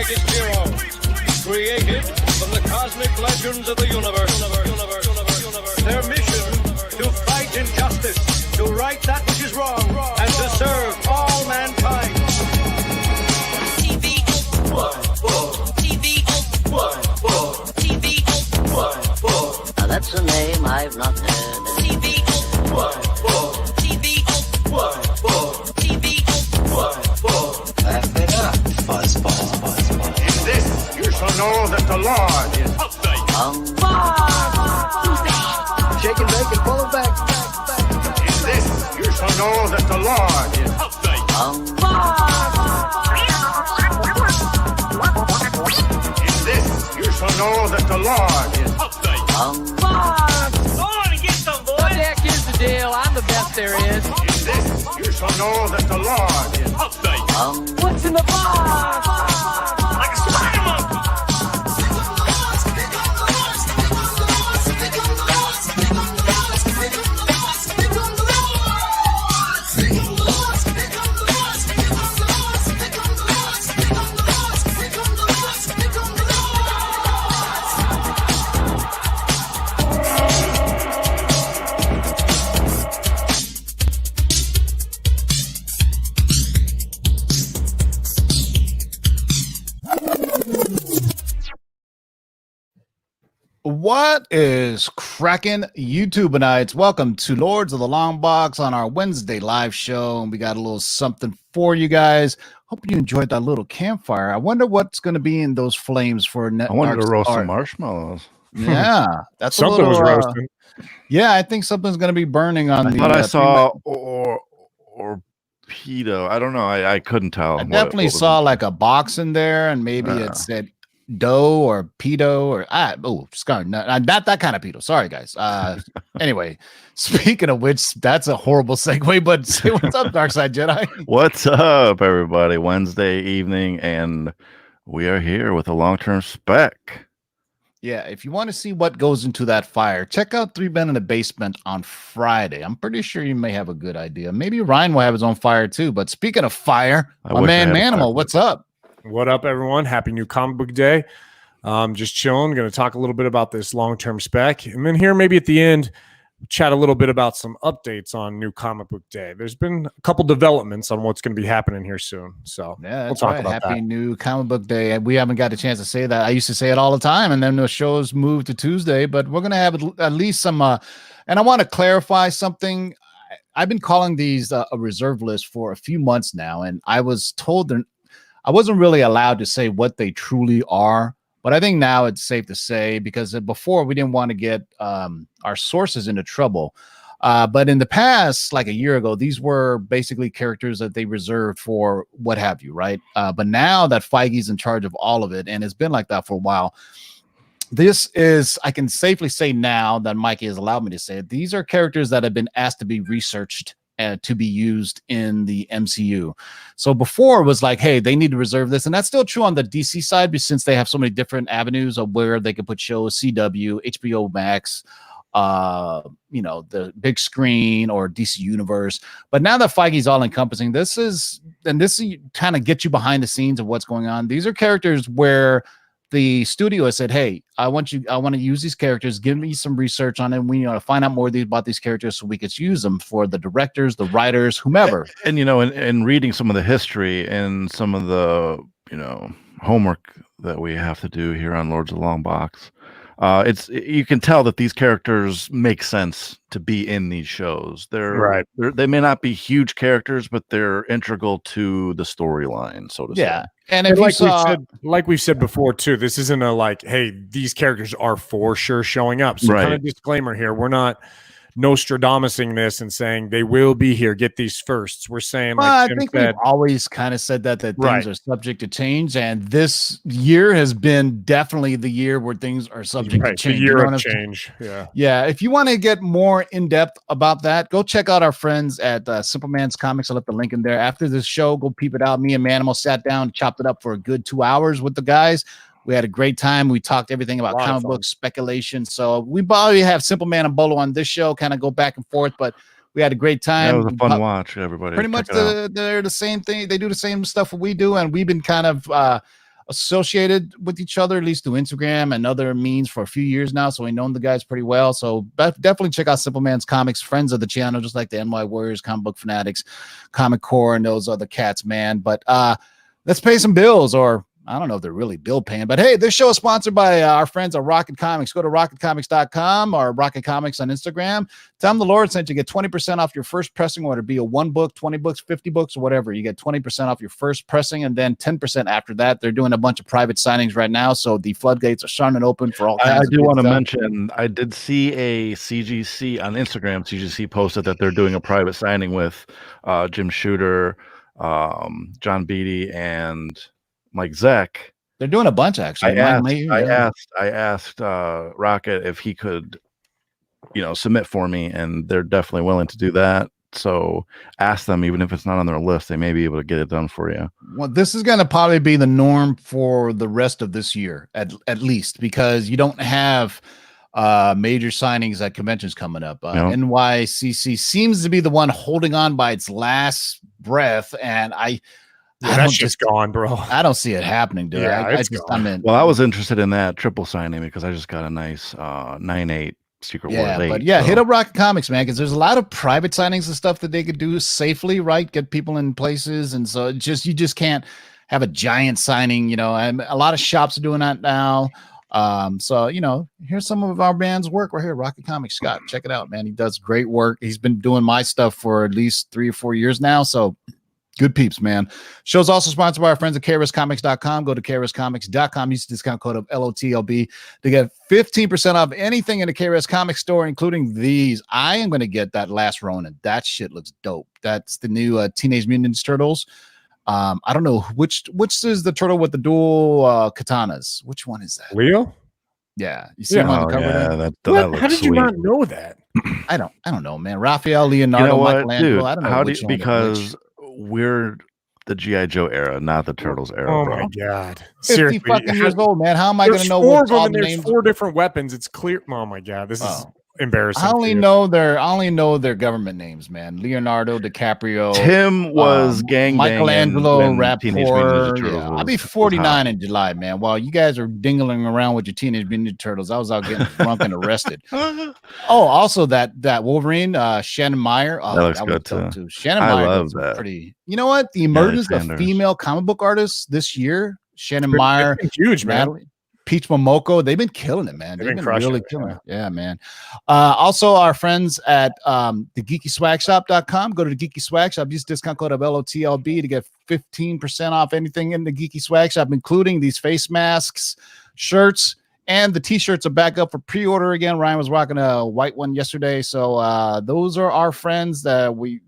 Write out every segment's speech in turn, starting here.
greatest heroes, created from the cosmic legends of the universe. Their mission, to fight injustice, to right that which is wrong, and to serve all mankind. Now that's a name I've not heard. Laugh it up, fuzzball. In this, you shall know that the Lord is update. Shake and bake and pull it back. In this, you shall know that the Lord is update. In this, you shall know that the Lord is update. Go on and get some, boys. What the heck is the deal? I'm the best there is. In this, you shall know that the Lord is update. What's in the box? Like a spider monkey. What is cracking, YouTubeites? Welcome to Lords of the Long Box on our Wednesday live show, and we got a little something for you guys. Hope you enjoyed that little campfire. I wonder what's going to be in those flames for I wanted to roast some marshmallows. Yeah, that's Something a little, was roasting. Yeah, I think something's going to be burning on I the. thought I saw or pedo. I don't know. I couldn't tell. I definitely saw like a box in there, and maybe it said dough or pedo or scar, not that kind of pedo. Sorry, guys. Anyway, speaking of which, that's a horrible segue. But say what's up, Darkside Jedi. What's up, everybody? Wednesday evening, and we are here with a long-term spec. Yeah, if you want to see what goes into that fire, check out 3 Men in the Basement on Friday. I'm pretty sure you may have a good idea. Maybe Ryan will have his own fire too. But speaking of fire, my man Manimal, what's up? What up, everyone? Happy New Comic Book Day. Just chilling. Going to talk a little bit about this long-term spec. And then here, maybe at the end, chat a little bit about some updates on New Comic Book Day. There's been a couple developments on what's going to be happening here soon. So yeah, that's we'll talk right. about Happy that. New Comic Book Day. We haven't got a chance to say that. I used to say it all the time, and then the shows moved to Tuesday. But we're going to have at least some. And I want to clarify something. I've been calling these a reserve list for a few months now, and I was told that I wasn't really allowed to say what they truly are. But I think now it's safe to say, because before we didn't want to get our sources into trouble. But in the past, like a year ago, these were basically characters that they reserved for what have you, right? But now that Feige's in charge of all of it, and it's been like that for a while, this is, I can safely say now that Mikey has allowed me to say it, these are characters that have been asked to be researched to be used in the MCU. So before it was like, hey, they need to reserve this. And that's still true on the DC side, but since they have so many different avenues of where they can put shows, CW, HBO Max, the big screen or DC Universe. But now that Feige's all encompassing, this kind of gets you behind the scenes of what's going on. These are characters where the studio has said, hey, I want to use these characters, give me some research on it. We want to find out more about these characters so we could use them for the directors, the writers, whomever. And in reading some of the history and some of the, homework that we have to do here on Lords of the Long Box, you can tell that these characters make sense to be in these shows. They may not be huge characters, but they're integral to the storyline, so to say. And if like we've said before too, this isn't a like, hey, these characters are for sure showing up. So kind of disclaimer here, we're not Nostradamusing this and saying they will be here. Get these firsts. We're saying, like I think we've always kind of said that things are subject to change, and this year has been definitely the year where things are subject to change. The year of change. Yeah. If you want to get more in depth about that, go check out our friends at Simpleman's Comics. I'll left the link in there. After this show, go peep it out. Me and Manimal sat down, chopped it up for a good 2 hours with the guys. We had a great time. We talked everything about comic book speculation. So we probably have Simple Man and Bolo on this show, kind of go back and forth, but we had a great time. It was a fun watch, everybody. Pretty much they're the same thing. They do the same stuff we do, and we've been kind of associated with each other, at least through Instagram and other means for a few years now. So we know the guys pretty well. So definitely check out Simple Man's Comics, friends of the channel, just like the NY Warriors, Comic Book Fanatics, Comic Core, and those other cats, man. But let's pay some bills, or I don't know if they're really bill paying, but hey, this show is sponsored by our friends at Rocket Comics. Go to rocketcomics.com or Rocket Comics on Instagram. Tell them the Lord sent you. Get 20% off your first pressing order. Be a 1 book, 20 books, 50 books, or whatever. You get 20% off your first pressing and then 10% after that. They're doing a bunch of private signings right now, so the floodgates are starting to open for all kinds I of do good want to stuff. mention, I did see a CGC on Instagram. CGC posted that they're doing a private signing with Jim Shooter, John Beatty, and Mike Zeck. They're doing a bunch, actually. I asked Rocket if he could, submit for me, and they're definitely willing to do that. So ask them, even if it's not on their list, they may be able to get it done for you. Well, this is going to probably be the norm for the rest of this year, at least, because you don't have major signings at conventions coming up. NYCC seems to be the one holding on by its last breath, and that's just gone, bro. I don't see it happening, dude. Yeah, I was interested in that triple signing because I just got a nice 9/8 Secret Wars 8. But hit up Rocket Comics, man, because there's a lot of private signings and stuff that they could do safely, right? Get people in places, and so you just can't have a giant signing, and a lot of shops are doing that now. So here's some of our band's work right here. Rocket Comics, Scott, check it out, man. He does great work. He's been doing my stuff for at least 3 or 4 years now, so good peeps, man. Show's also sponsored by our friends at KRScomics.com. Go to KRScomics.com. Use the discount code of LOTLB to get 15% off anything in the KRS Comics store, including these. I am going to get that Last Ronin. That shit looks dope. That's the new Teenage Mutant Ninja Turtles. I don't know which is the turtle with the dual katanas. Which one is that? Leo? Yeah, you see him on the cover there? How did you not know that? I don't know, man. Raphael, Leonardo, Michelangelo. Dude, I don't know because we're the G.I. Joe era, not the Turtles era. Oh bro. my god! 50 Seriously, fucking years old, man. How am I going to know four what of them all and the there's names? 4 different weapons. It's clear. Oh my god, this is embarrassing. I only know their government names, man. Leonardo DiCaprio. Tim was gang Michelangelo, Teenage Mutant Ninja Rapport. Turtles Yeah. was- I'll be was 49 in July, man. While you guys are dingling around with your Teenage Mutant Ninja Turtles, I was out getting drunk and arrested. Also that Wolverine, Shannon Meyer. Oh, That looks was good, dope, too. Shannon I Meyer love is that. pretty. You know what? The emergence of Sanders. female comic book artists this year. Shannon It's Meyer, been huge, man. Natalie, Peach Momoko, they've been killing it, man. They've They've been been really crushing it, killing it. Yeah, man. Also, our friends at thegeekyswagshop.com. Go to the Geeky Swag Shop. Use discount code of LOTLB to get 15% off anything in the Geeky Swag Shop, including these face masks, shirts, and the t-shirts are back up for pre-order again. Ryan was rocking a white one yesterday. So those are our friends that we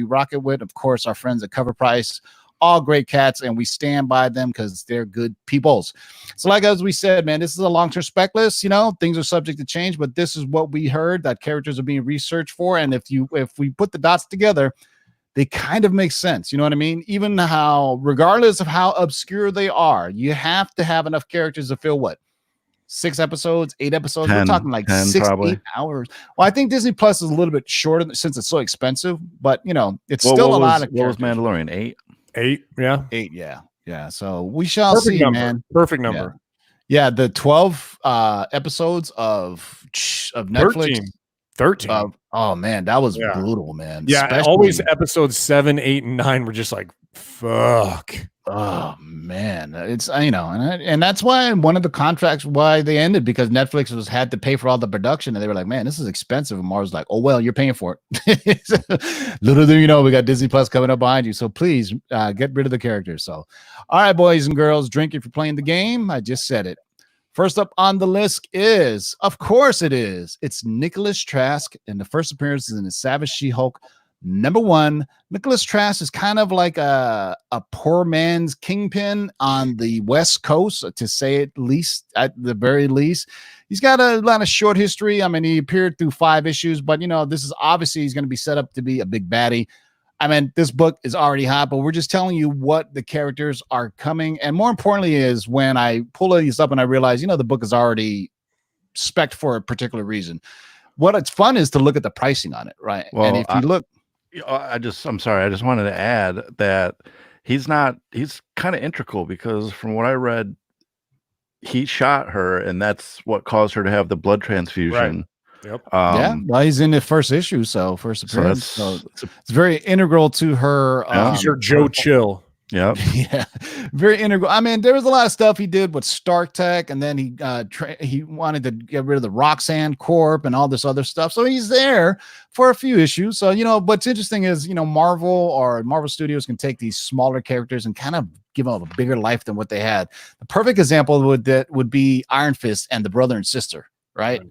rock it with. Of course, our friends at CovrPrice. All great cats, and we stand by them because they're good peoples. So like as we said, man, this is a long-term spec list. Things are subject to change, but this is what we heard that characters are being researched for. And if we put the dots together, they kind of make sense. You know what I mean? Even regardless of how obscure they are, you have to have enough characters to fill what? 6 episodes, 8 episodes. 10, We're talking like 10 6, probably. 8 hours. Well, I think Disney Plus is a little bit shorter since it's so expensive, but it's What still a was- lot of What was characters. Mandalorian? 8? 8, yeah. 8, yeah. So we shall Perfect see, number. man. Perfect number. Yeah, the 12 episodes of Netflix. 13. Oh man, that was Yeah. brutal, man. Yeah, Especially- always episodes 7, 8, and 9 were just like, fuck. Oh man, it's and that's why one of the contracts why they ended, because Netflix had to pay for all the production, and they were like, man, this is expensive. And Mars was like, oh well, you're paying for it. Little do you know, we got Disney Plus coming up behind you, so please get rid of the characters. So, all right, boys and girls, drink if you're playing the game. I just said it. First up on the list is, of course, it's Nicholas Trask, and the first appearance is in the Savage She-Hulk #1. Nicholas Trask is kind of like a poor man's Kingpin on the West Coast, to say it least, at the very least. He's got a lot of short history. I mean, he appeared through 5 issues, but this is obviously he's going to be set up to be a big baddie. I mean, this book is already hot, but we're just telling you what the characters are coming. And more importantly is when I pull these up and I realize, the book is already spec'd for a particular reason. What it's fun is to look at the pricing on it, right? Well, and if you look, I'm sorry. I just wanted to add that he's kind of integral because from what I read, he shot her, and that's what caused her to have the blood transfusion. Yep. Yeah, well, he's in the first issue, so first appearance. So it's very integral to her. He's her Joe Chill. Yep. Yeah, very integral. I mean, there was a lot of stuff he did with Stark Tech, and then he wanted to get rid of the Roxanne Corp and all this other stuff. So he's there for a few issues. So what's interesting is Marvel Studios can take these smaller characters and kind of give them a bigger life than what they had. The perfect example would be Iron Fist and the brother and sister, right?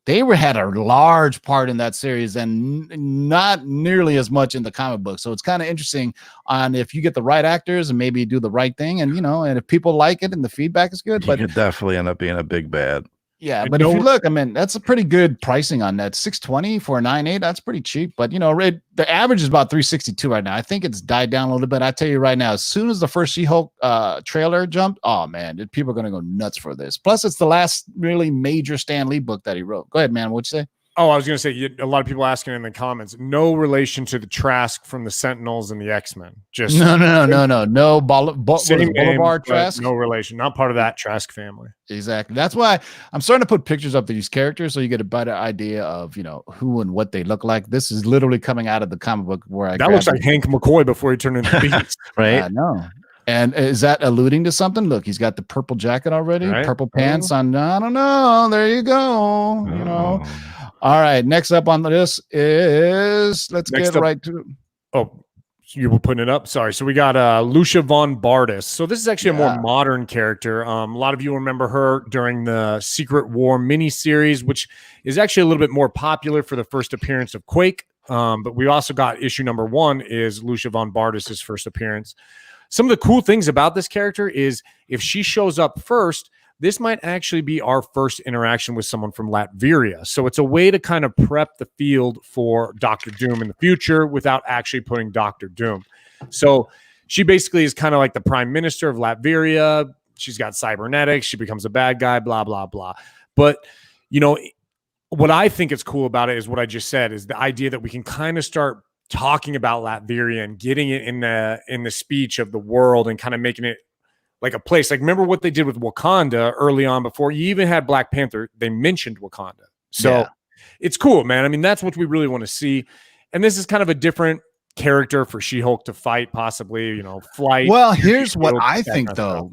They had a large part in that series and not nearly as much in the comic book. So it's kind of interesting on if you get the right actors and maybe do the right thing. And, and if people like it and the feedback is good, but could definitely end up being a big bad. Yeah. But if you look, I mean, that's a pretty good pricing on that. $620 for a 9.8. That's pretty cheap. But, the average is about $362 right now. I think it's died down a little bit. I tell you right now, as soon as the first She-Hulk trailer jumped, oh, man, people are going to go nuts for this. Plus, it's the last really major Stan Lee book that he wrote. Go ahead, man. What'd you say? Oh, I was going to say, a lot of people asking in the comments, no relation to the Trask from the Sentinels and the X-Men. Just no Boulevard Trask. No relation. Not part of that Trask family. Exactly. That's why I'm starting to put pictures up of these characters so you get a better idea of, who and what they look like. This is literally coming out of the comic book where that looks like Hank McCoy before he turned into Beast. Right? I know. And is that alluding to something? Look, he's got the purple jacket already, purple pants on. I don't know. There you go. All right. Next up on the list is right to. Oh, you were putting it up. Sorry. So we got Lucia von Bardas. So this is actually a more modern character. A lot of you remember her during the Secret War miniseries, which is actually a little bit more popular for the first appearance of Quake. But we also got issue number 1 is Lucia von Bardas' first appearance. Some of the cool things about this character is if she shows up first, this might actually be our first interaction with someone from Latveria. So it's a way to kind of prep the field for Doctor Doom in the future without actually putting Doctor Doom. So she basically is kind of like the prime minister of Latveria. She's got cybernetics. She becomes a bad guy, blah, blah, blah. But, what I think is cool about it is what I just said, is the idea that we can kind of start talking about Latveria and getting it in the speech of the world and kind of making it like a place. Like, remember what they did with Wakanda early on before you even had Black Panther? They mentioned Wakanda. So it's cool, man. I mean, that's what we really want to see. And this is kind of a different character for She-Hulk to fight, possibly, flight. Well, here's what I think, though.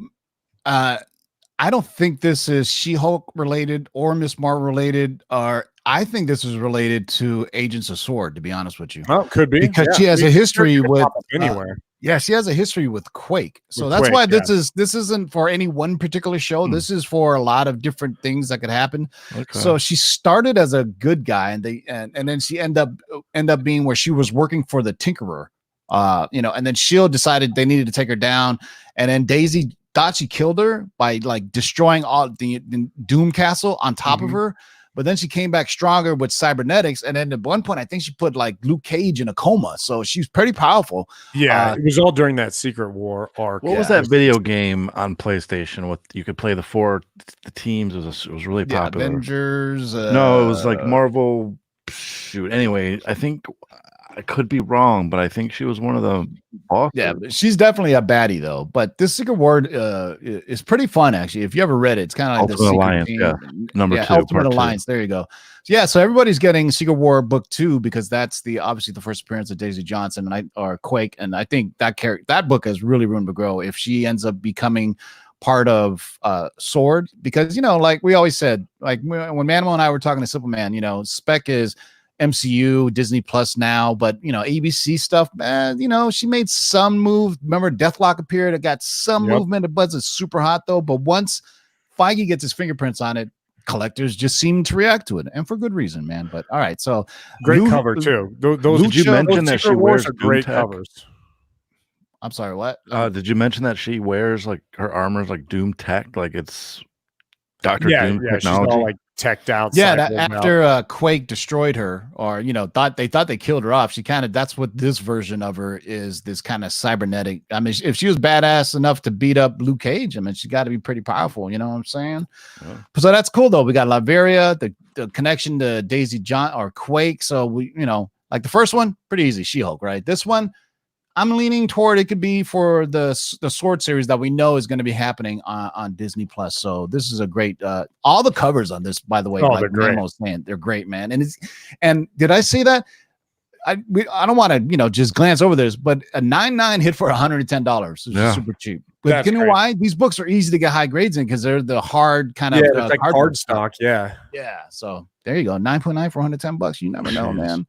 I don't think this is She-Hulk related or Miss Marvel related, or I think this is related to Agents of S.W.O.R.D., to be honest with you. Oh, could be. Because she has a history with anywhere. She has a history with Quake. So that's why this isn't for any one particular show. This is for a lot of different things that could happen. Okay. So she started as a good guy, and then she end up being where she was working for the Tinkerer. And then S.H.I.E.L.D. decided they needed to take her down, and then Daisy thought she killed her by like destroying all the Doom Castle on top of her. But then she came back stronger with cybernetics. And then at one point, I think she put like Luke Cage in a coma. So she's pretty powerful. Yeah, it was all during that Secret War arc. What was that video game on PlayStation with you could play the teams? It was really popular. Avengers. No, it was like Marvel. Shoot. Anyway, I think I could be wrong, but I think she was one of the bosses. Yeah, she's definitely a baddie though. But this Secret War is pretty fun actually. If you ever read it, it's kind of like Ultimate Alliance, number 2, Ultimate Alliance. 2. There you go. Yeah, so everybody's getting Secret War book 2 because that's obviously the first appearance of Daisy Johnson or Quake, and I think that book has really room to grow if she ends up becoming part of S.W.O.R.D. because like we always said, like when Manimal and I were talking to Simple Man, Spec is MCU, Disney Plus now, but ABC stuff, she made some move. Remember, Deathlock appeared. It got some movement. It wasn't super hot though. But once Feige gets his fingerprints on it, collectors just seem to react to it, and for good reason, man. But all right, so great cover too. Those did you mention that she wears great covers? I'm sorry, what? Did you mention that she wears like her armor's like Doom tech, like it's Dr. Doom technology? She's all like teched out. Yeah, after Quake destroyed her, or thought they killed her off, she kind of, that's what this version of her is, this kind of cybernetic. I mean, if she was badass enough to beat up Luke Cage, I mean, she got to be pretty powerful. You know what I'm saying? Yeah. So that's cool though. We got Latveria, the connection to Daisy or Quake. So we, like the first one, pretty easy, She-Hulk, right? This one, I'm leaning toward it could be for the Sword series that we know is going to be happening on Disney Plus. So this is a great. All the covers on this, by the way, they're great. They're great, man. And did I say that? I don't want to just glance over this, but a 9.9 hit for $110, which is super cheap. But you know why? These books are easy to get high grades in because they're the hard kind of it's like hard stock. Yeah. So there you go, 9.9 for $110. You never know, man.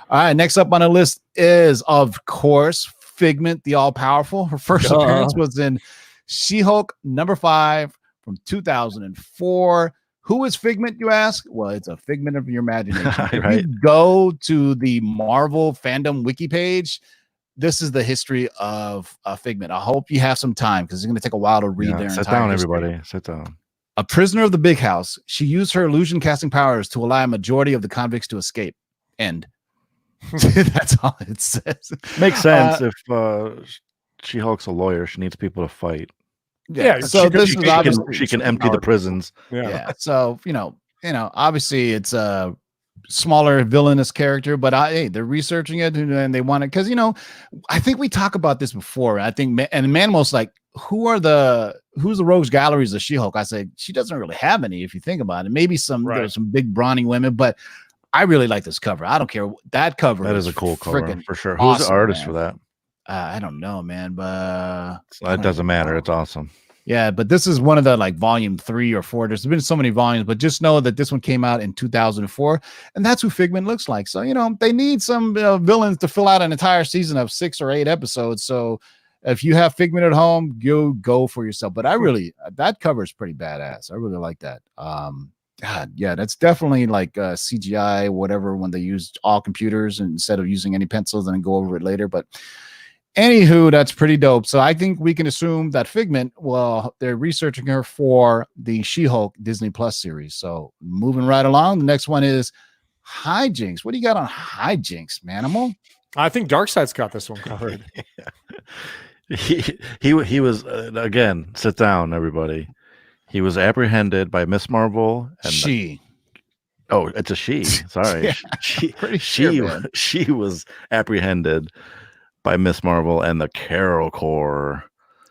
All right, next up on the list is, of course, Figment, the all-powerful. Her first appearance was in She-Hulk #5 from 2004. Who is Figment, you ask? Well, it's a figment of your imagination. If you go to the Marvel fandom wiki page, this is the history of Figment. I hope you have some time because it's going to take a while to read their Sit entire down, history. everybody. Sit down. A prisoner of the big house, she used her illusion-casting powers to allow a majority of the convicts to escape. End. That's all it says. Makes sense if She-Hulk's a lawyer. She needs people to fight. Yeah. So she can empty the prisons. Yeah. So obviously it's a smaller villainous character, but they're researching it and they want it because I think we talk about this before. I think and Manuel's like, who's the rogues galleries of She-Hulk? I said she doesn't really have any if you think about it. Maybe there's some big brawny women, but I really like this cover. I don't care that cover. That is a cool cover for sure. Awesome, who's the artist man. for that? I don't know, man, but it doesn't matter. It's awesome. Yeah, but this is one of the volume 3 or 4. There's been so many volumes, but just know that this one came out in 2004, and that's who Figment looks like. So they need some villains to fill out an entire season of 6 or 8 episodes. So if you have Figment at home, go for yourself. But that cover is pretty badass. I really like that. God, yeah, that's definitely like CGI, whatever, when they used all computers instead of using any pencils and then go over it later. But anywho, that's pretty dope. So I think we can assume that Figment, well, they're researching her for the She-Hulk Disney Plus series. So moving right along, the next one is Jinks. What do you got on Jinks, Manimal? I think Darkseid's got this one covered. He was again. Sit down, everybody. He was apprehended by Miss Marvel and it's a she. Sorry. Yeah, she was apprehended by Miss Marvel and the Carol Corps.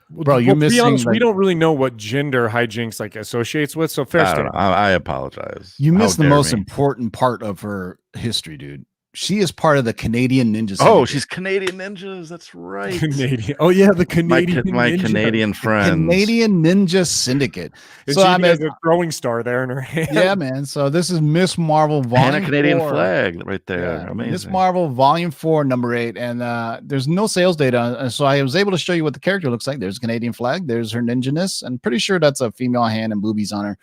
Bro, you're missing. To be honest, we don't really know what gender Jinks associates with. So fair statement. I apologize. You missed the most important part of her history, dude. She is part of the Canadian Ninja Syndicate. Oh, she's Canadian Ninjas. That's right. Canadian. Oh yeah, the Canadian. My Canadian friends. Canadian Ninja Syndicate. So I mean, a throwing star there in her hand. Yeah, man. So this is Miss Marvel Volume 4. And a Canadian flag right there. Yeah, amazing. Miss Marvel Volume 4, #8, and there's no sales data, so I was able to show you what the character looks like. There's a Canadian flag. There's her ninja-ness. I'm pretty sure that's a female hand and boobies on her.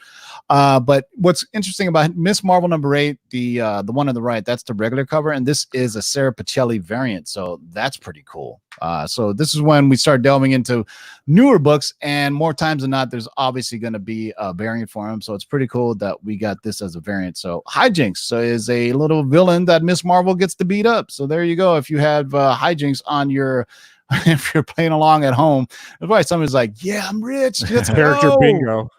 But what's interesting about Miss Marvel #8, the one on the right, that's the regular cover, and this is a Sarah Pichelli variant, so that's pretty cool. So this is when we start delving into newer books, and more times than not, there's obviously going to be a variant for them. So it's pretty cool that we got this as a variant. So Jinks is a little villain that Miss Marvel gets to beat up. So there you go. If you have Jinks on your, if you're playing along at home, that's why somebody's like, "Yeah, I'm rich. Let's Character go. bingo.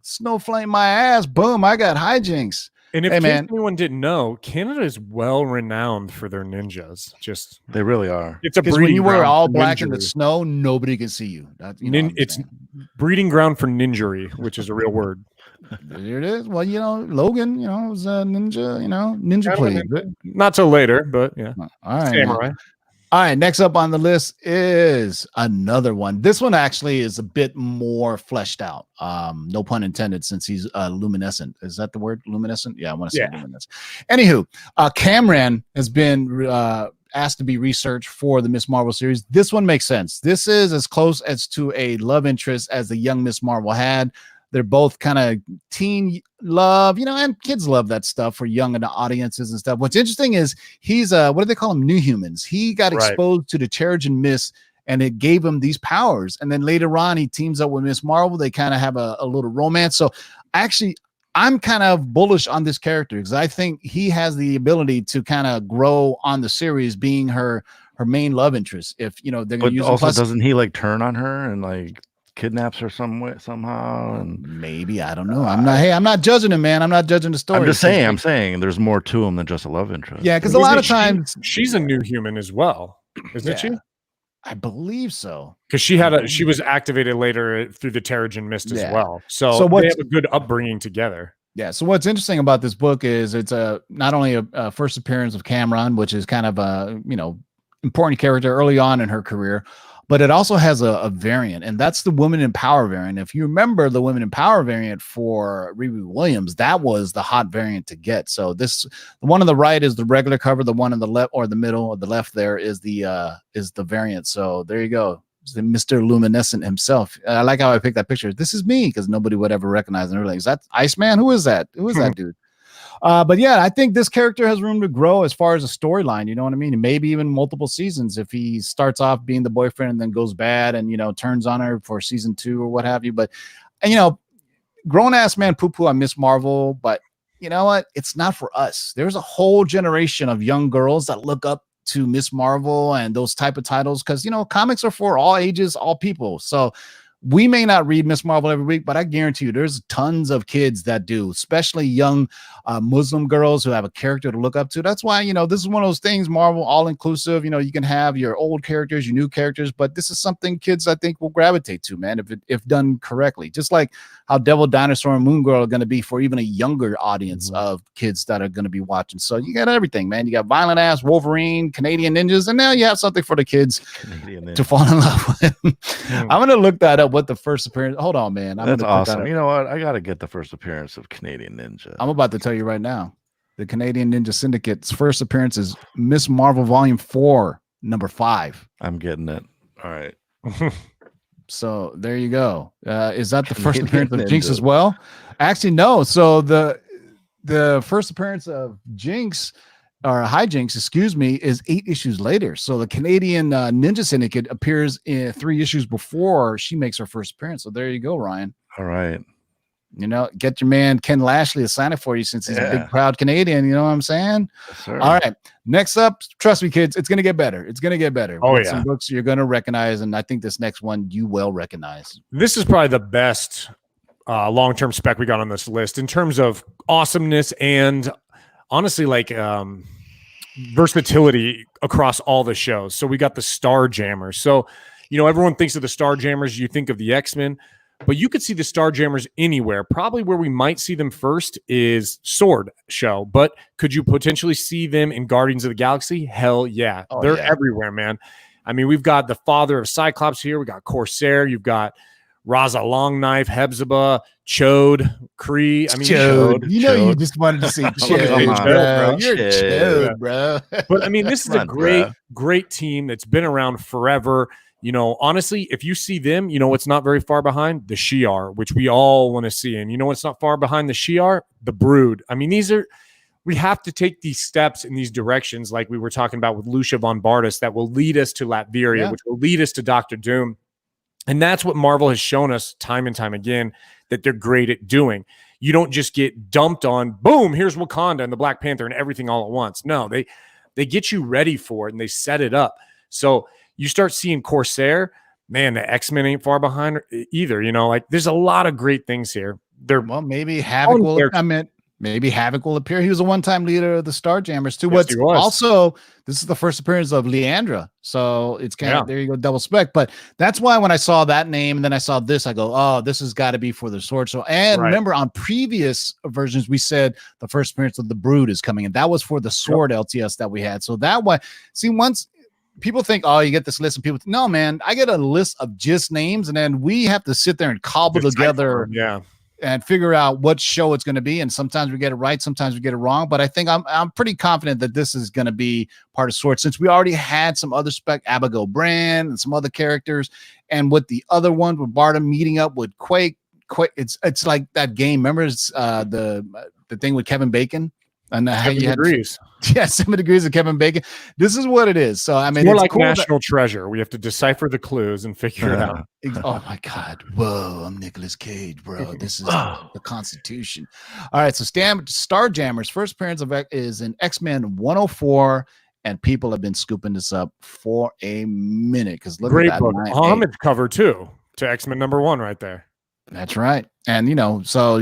Snowflake my ass. Boom! I got Jinks." And if anyone didn't know, Canada is well renowned for their ninjas. Just they really are. It's a because when you wear all black in the snow, nobody can see you. It's breeding ground for ninjury, which is a real word. There it is. Well, Logan, was a ninja. Ninja play. Not till later, but yeah. All right, samurai. Man. All right, next up on the list is another one. This one actually is a bit more fleshed out. No pun intended, since he's luminescent. Is that the word? Luminescent? Yeah, I want to say luminescent. Anywho, Cameron has been asked to be researched for the Miss Marvel series. This one makes sense. This is as close as to a love interest as the young Miss Marvel had. They're both kind of teen love, and kids love that stuff for young audiences and stuff. What's interesting is he's what do they call them? New humans. He got exposed to the Terrigen Mist, and it gave him these powers. And then later on, he teams up with Miss Marvel. They kind of have a little romance. So actually, I'm kind of bullish on this character because I think he has the ability to kind of grow on the series, being her main love interest. If they're going to use. Also, doesn't he turn on her and kidnaps her somehow? And maybe, I don't know. I'm not judging him, man. I'm not judging the story. I'm just saying. I'm saying there's more to him than just a love interest. Yeah, because a lot of times she's a new human as well, isn't she? I believe so. Because she was activated later through the Terrigen Mist as well. So they have a good upbringing together. Yeah. So what's interesting about this book is it's not only a first appearance of Cameron, which is kind of a important character early on in her career, but it also has a variant, and that's the Women in Power variant. If you remember the Women in Power variant for Riri Williams, that was the hot variant to get. So the one on the right is the regular cover, the one on the left or the middle or the left there is the variant. So there you go. It's the Mr. Luminescent himself. I like how I picked that picture. This is me, because nobody would ever recognize him. Like, is that Iceman? Who is that? Who is that dude? But yeah, I think this character has room to grow as far as a storyline. You know what I mean? And maybe even multiple seasons if he starts off being the boyfriend and then goes bad and, turns on her for season 2 or what have you. But, grown ass man poo-poo on Miss Marvel. But you know what? It's not for us. There's a whole generation of young girls that look up to Miss Marvel and those type of titles because, comics are for all ages, all people. So we may not read Miss Marvel every week, but I guarantee you there's tons of kids that do, especially young Muslim girls who have a character to look up to. That's why, this is one of those things, Marvel, all inclusive. You can have your old characters, your new characters, but this is something kids, I think, will gravitate to, man, if done correctly. Just like how Devil Dinosaur and Moon Girl are going to be for even a younger audience of kids that are going to be watching. So you got everything, man. You got violent ass Wolverine, Canadian ninjas, and now you have something for the kids to fall in love with. I'm going to look that up. What the first appearance? Hold on, man. That's awesome. You know what? I got to get the first appearance of Canadian Ninja. I'm about to tell you right now. The Canadian Ninja Syndicate's first appearance is Miss Marvel Volume 4, number 5. I'm getting it. All right. So there you go. Is that the first appearance of Jinx as well? Actually, no. So the first appearance of Jinx, or Hijinks, excuse me, is 8 issues later. So the Canadian Ninja Syndicate appears in 3 issues before she makes her first appearance. So there you go, Ryan. All right. Get your man Ken Lashley to sign it for you since he's a big, proud Canadian. You know what I'm saying? Yes, sir. All right. Next up, trust me, kids, it's going to get better. It's going to get better. Oh, With yeah. some books you're going to recognize, and I think this next one you will recognize. This is probably the best long-term spec we got on this list in terms of awesomeness and honestly, like versatility across all the shows. So we got the Starjammers. So, everyone thinks of the Starjammers, you think of the X-Men, but you could see the Starjammers anywhere. Probably where we might see them first is Sword show, but could you potentially see them in Guardians of the Galaxy? Hell yeah. They're everywhere, man. I mean, we've got the father of Cyclops here. We got Corsair. You've got Raza Longknife, Hebzibah, Chode, Kree. I mean, Chode. You just wanted to say Chode, bro. You're Chode, bro. But I mean, this is a great team that's been around forever. Honestly, if you see them, what's not very far behind? The Shi'ar, which we all want to see. And what's not far behind the Shi'ar? The Brood. I mean, we have to take these steps in these directions, like we were talking about with Lucia von Bardas, that will lead us to Latveria, which will lead us to Doctor Doom. And that's what Marvel has shown us time and time again, that they're great at doing. You don't just get dumped on, boom, here's Wakanda and the Black Panther and everything all at once. No, they get you ready for it and they set it up. So you start seeing Corsair, man, the X-Men ain't far behind either. There's a lot of great things here. Maybe Havoc will appear. He was a one-time leader of the Starjammers too. Yes, also, this is the first appearance of Leandra. So it's kind of, there you go, double spec. But that's why when I saw that name and then I saw this, I go, oh, this has got to be for the Sword show. And remember, on previous versions, we said the first appearance of the Brood is coming, and that was for the Sword LTS that we had. So that way, once people think, oh, you get this list, and people think, no, man, I get a list of just names, and then we have to sit there and cobble together and figure out what show it's going to be. And sometimes we get it right, sometimes we get it wrong. But I think I'm pretty confident that this is going to be part of Sword, since we already had some other spec, Abigail Brand and some other characters. And with the other ones, with Barda meeting up with Quake, it's like that game. Remember the thing with Kevin Bacon? And how you had 7 degrees of Kevin Bacon. This is what it is. So I mean, it's more like cool National Treasure. We have to decipher the clues and figure it out. Oh my God! Whoa, I'm Nicolas Cage, bro. This is the Constitution. All right, so Starjammers' first appearance is in X-Men 104, and people have been scooping this up for a minute because look at that book. Homage cover too to X-Men #1 right there. That's right, and so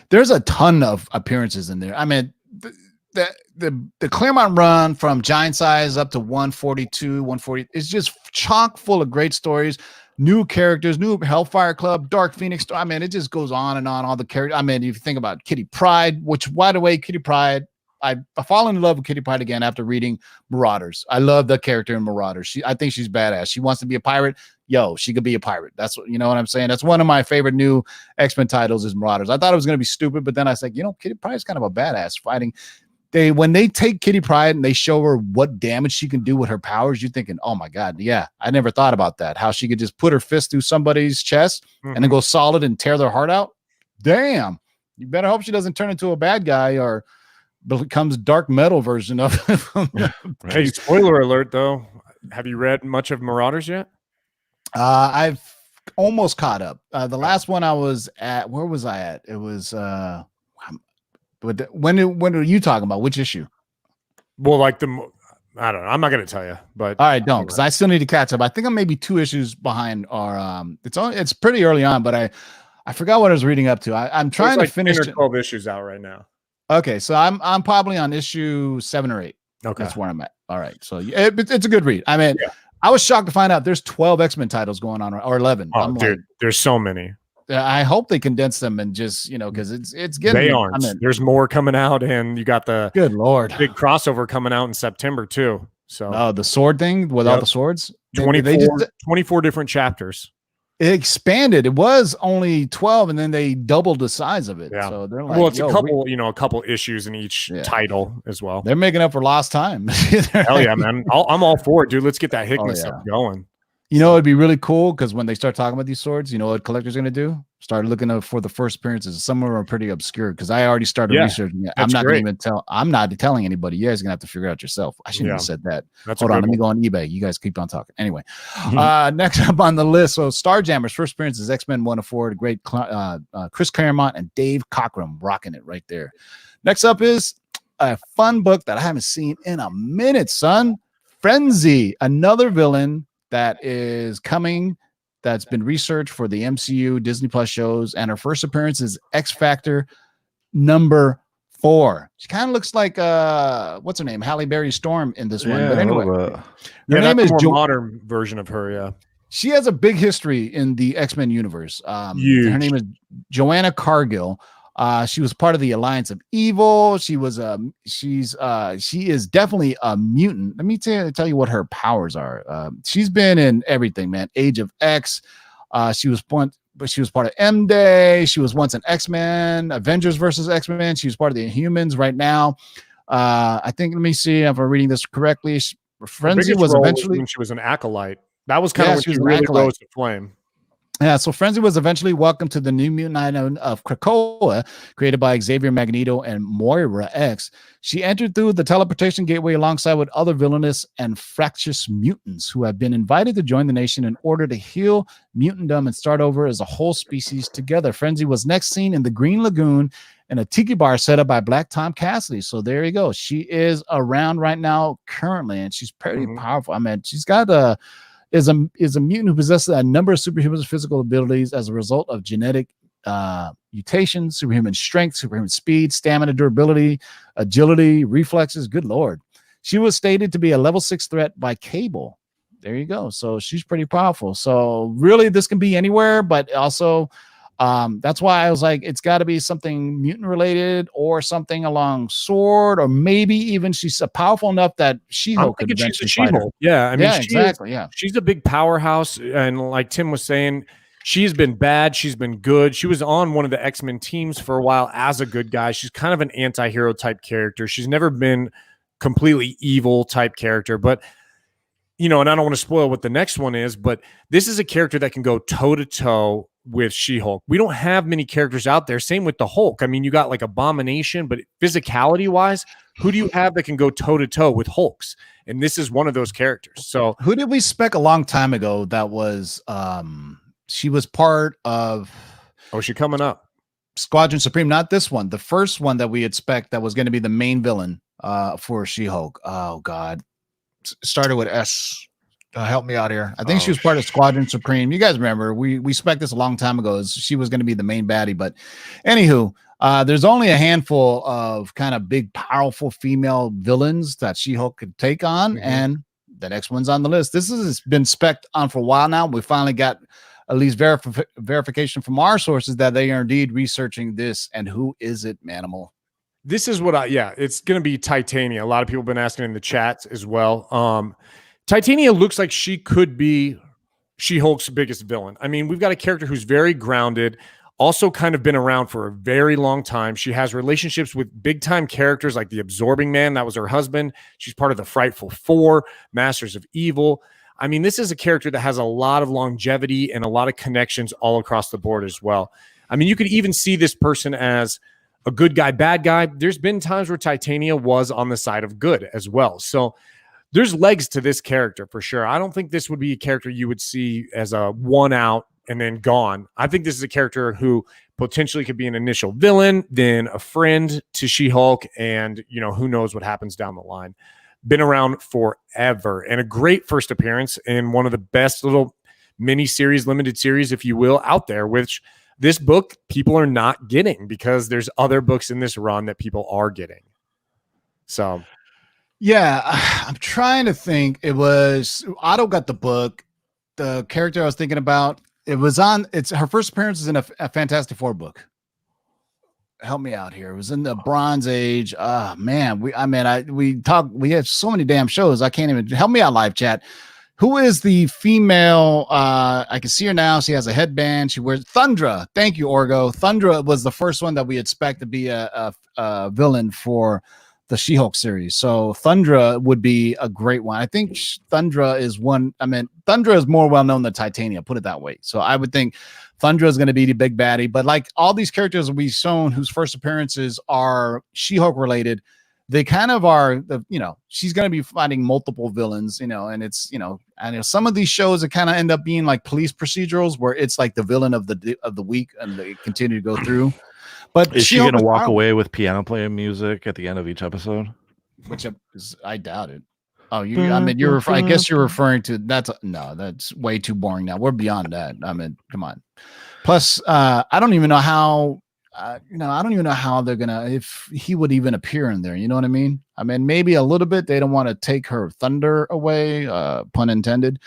there's a ton of appearances in there. I mean, the Claremont run from Giant Size up to 142, 140 is just chock full of great stories, new characters, new Hellfire Club, Dark Phoenix. I mean, it just goes on and on. All the characters. I mean, if you think about Kitty Pryde, which, by the way, Kitty Pryde, I fall in love with Kitty Pryde again after reading Marauders. I love the character in Marauders. I think she's badass. She wants to be a pirate. Yo, she could be a pirate. That's what, you know what I'm saying? That's one of my favorite new X-Men titles is Marauders. I thought it was going to be stupid, but then I was like, Kitty Pryde's kind of a badass fighting. When they take Kitty Pryde and they show her what damage she can do with her powers, you're thinking, oh my God, yeah, I never thought about that. How she could just put her fist through somebody's chest and then go solid and tear their heart out. Damn. You better hope she doesn't turn into a bad guy or becomes dark metal version of it. Hey, spoiler alert though. Have you read much of Marauders yet? I've almost caught up. The last one I was at, where was I at? It was when are you talking about? Which issue? Well, like I don't know. I'm not going to tell you, but all right, don't, because I still need to catch up. I think I'm maybe 2 issues behind. Or it's pretty early on, but I forgot what I was reading up to. I'm trying to finish 10 or 12 issues out right now. Okay, so I'm probably on issue 7 or 8. Okay, that's where I'm at. All right, so it's a good read. I mean, I was shocked to find out there's 12 X-Men titles going on, or 11. Oh, dude, there's so many. I hope they condense them and just, because it's getting. They aren't. There's more coming out, and you got the good Lord big crossover coming out in September too. So the sword thing with all the swords, 24 different chapters. It expanded. It was only 12, and then they doubled the size of it. Yeah. So they're like, well, it's a couple issues in each title as well. They're making up for lost time. Hell yeah, man! I'm all for it, dude. Let's get that Hickman stuff going. It'd be really cool because when they start talking about these swords, you know what collectors are going to do? Start looking for the first appearances. Some of them are pretty obscure because I already started researching it. I'm not going to even tell. I'm not telling anybody. You guys are going to have to figure it out yourself. I shouldn't have said that. Hold on. Let me go on eBay. You guys keep on talking. Anyway, next up on the list. So Starjammers first appearance is X-Men 104. The great Chris Claremont and Dave Cockrum rocking it right there. Next up is a fun book that I haven't seen in a minute, son. Frenzy, another villain that is coming, that's been researched for the MCU Disney Plus shows, and her first appearance is X Factor number 4. She kind of looks like what's her name, Halle Berry Storm in this one. But anyway, her name is a modern version of her. Yeah, she has a big history in the X-Men universe. Her name is Joanna Cargill. She was part of the Alliance of Evil. She is definitely a mutant. Let me tell you what her powers are. She's been in everything, man. Age of X. She was part of M-Day. She was once an X-Men, Avengers versus X-Men. She was part of the Inhumans right now. I think, let me see if I'm reading this correctly. Frenzy was eventually, when she was an acolyte. That was kind of when she really rose to flame. Yeah, so Frenzy was eventually welcomed to the New Mutant Island of Krakoa, created by Xavier Magneto and Moira X. She entered through the teleportation gateway alongside with other villainous and fractious mutants who have been invited to join the nation in order to heal mutantdom and start over as a whole species together. Frenzy was next seen in the Green Lagoon in a tiki bar set up by Black Tom Cassidy. So there you go. She is around right now currently, and she's pretty powerful. I mean, she's got is a mutant who possesses a number of superhuman physical abilities as a result of genetic mutations, superhuman strength, superhuman speed, stamina, durability, agility, reflexes. Good Lord. She was stated to be a level 6 threat by Cable. There you go. So she's pretty powerful. So really this can be anywhere, but also that's why I was like, it's got to be something mutant related or something along sword, or maybe even she's powerful enough that She-Hulk could eventually fight her. Yeah, I mean, exactly. She's a big powerhouse, and like Tim was saying, she's been bad, she's been good. She was on one of the X-Men teams for a while as a good guy. She's kind of an anti-hero type character. She's never been completely evil type character, but and I don't want to spoil what the next one is, but this is a character that can go toe to toe with She-Hulk. We don't have many characters out there. Same with the Hulk. I mean, you got like Abomination, but physicality wise, who do you have that can go toe to toe with Hulks? And this is one of those characters. So who did we spec a long time ago that was she was part of she coming up Squadron Supreme, not this one, the first one that we had spec that was going to be the main villain for She-Hulk. Oh God, started with S. Help me out here. I think she was part of Squadron Supreme. You guys remember we spec this a long time ago. She was going to be the main baddie, but anywho, There's only a handful of kind of big, powerful female villains that She-Hulk could take on, and the next one's on the list. This has been spec'd on for a while now. We finally got at least verification from our sources that they are indeed researching this. And who is it, Manimal? This is what it's going to be Titania. A lot of people have been asking in the chats as well. Titania looks like she could be She-Hulk's biggest villain. I mean, we've got a character who's very grounded, also kind of been around for a very long time. She has relationships with big-time characters like the Absorbing Man. That was her husband. She's part of the Frightful Four, Masters of Evil. I mean, this is a character that has a lot of longevity and a lot of connections all across the board as well. I mean, you could even see this person as a good guy, bad guy. There's been times where Titania was on the side of good as well. So there's legs to this character for sure. I don't think this would be a character you would see as a one out and then gone. I think this is a character who potentially could be an initial villain, then a friend to She-Hulk, and who knows what happens down the line. Been around forever, and a great first appearance in one of the best little mini series, limited series, if you will, out there, which this book people are not getting because there's other books in this run that people are getting. So yeah, I'm trying to think. It was Otto got the book. The character I was thinking about, it's her first appearance is in a Fantastic Four book. Help me out here. It was in the Bronze Age. Man, we have so many damn shows. I can't even help me out, live chat. Who is the female? I can see her now. She has a headband. She wears Thundra. Thank you, Orgo. Thundra was the first one that we expect to be a villain for the She-Hulk series. So Thundra would be a great one. I think Thundra is one. I mean, Thundra is more well known than Titania. Put it that way. So I would think Thundra is going to be the big baddie. But like all these characters we've shown whose first appearances are She-Hulk related, they kind of are she's going to be fighting multiple villains, and it's, some of these shows that kind of end up being like police procedurals where it's like the villain of the week and they continue to go through. But is she going to walk away with piano playing music at the end of each episode? Which I doubt it. Oh, I guess you're referring to that's way too boring now. We're beyond that. I mean, come on. Plus, I don't even know how. I don't even know how they're gonna, if he would even appear in there. You know what I mean? I mean, maybe a little bit. They don't want to take her thunder away, pun intended.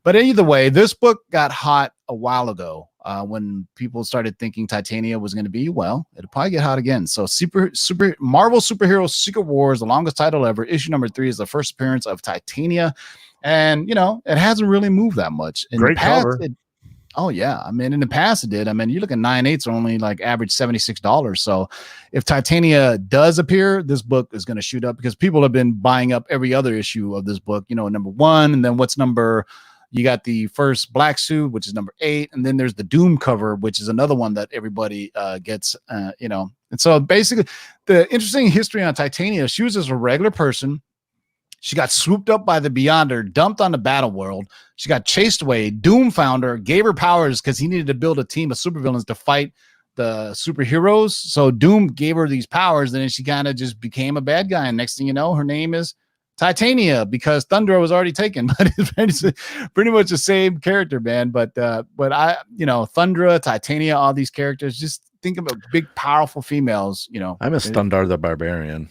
But either way, this book got hot a while ago when people started thinking Titania was going to be. Well, it'll probably get hot again. So, super Marvel Superhero Secret Wars, the longest title ever. Issue number 3 is the first appearance of Titania, and it hasn't really moved that much. In Great the past, cover. Oh yeah, I mean, in the past it did. I mean, you look at 9/8 are only like average $76. So if Titania does appear, this book is going to shoot up because people have been buying up every other issue of this book. Number 1, and then what's number? You got the first black suit, which is number 8, and then there's the Doom cover, which is another one that everybody gets. And so basically, the interesting history on Titania, she was just a regular person. She got swooped up by the Beyonder, dumped on the battle world. She got chased away. Doom found her, gave her powers because he needed to build a team of supervillains to fight the superheroes. So Doom gave her these powers, and then she kind of just became a bad guy. And next thing you know, her name is Titania because Thundra was already taken. But it's pretty much the same character, man. But Thundra, Titania, all these characters, just think about big, powerful females. I miss Thundar the Barbarian.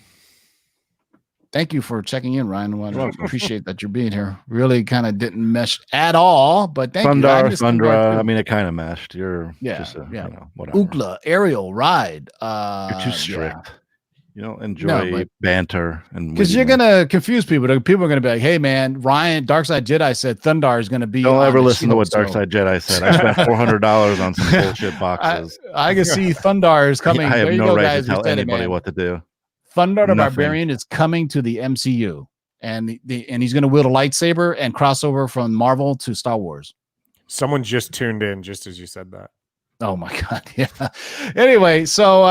Thank you for checking in, Ryan. I appreciate that you're being here. Really kind of didn't mesh at all, but thank you. Thundra. I mean, it kind of meshed. You're whatever. Ookla, Aerial, Ride. You're too strict. You don't enjoy banter and because you're gonna confuse people. People are gonna be like, "Hey, man, Ryan, Darkside Jedi said Thundar is gonna be." Don't ever listen to what Darkside Jedi said. I spent $400 on some bullshit boxes. I can see Thundar is coming. I have no right to tell anybody what to do. Thundar the Barbarian is coming to the MCU, and he's going to wield a lightsaber and cross over from Marvel to Star Wars. Someone just tuned in just as you said that. Oh my God! Yeah. Anyway, so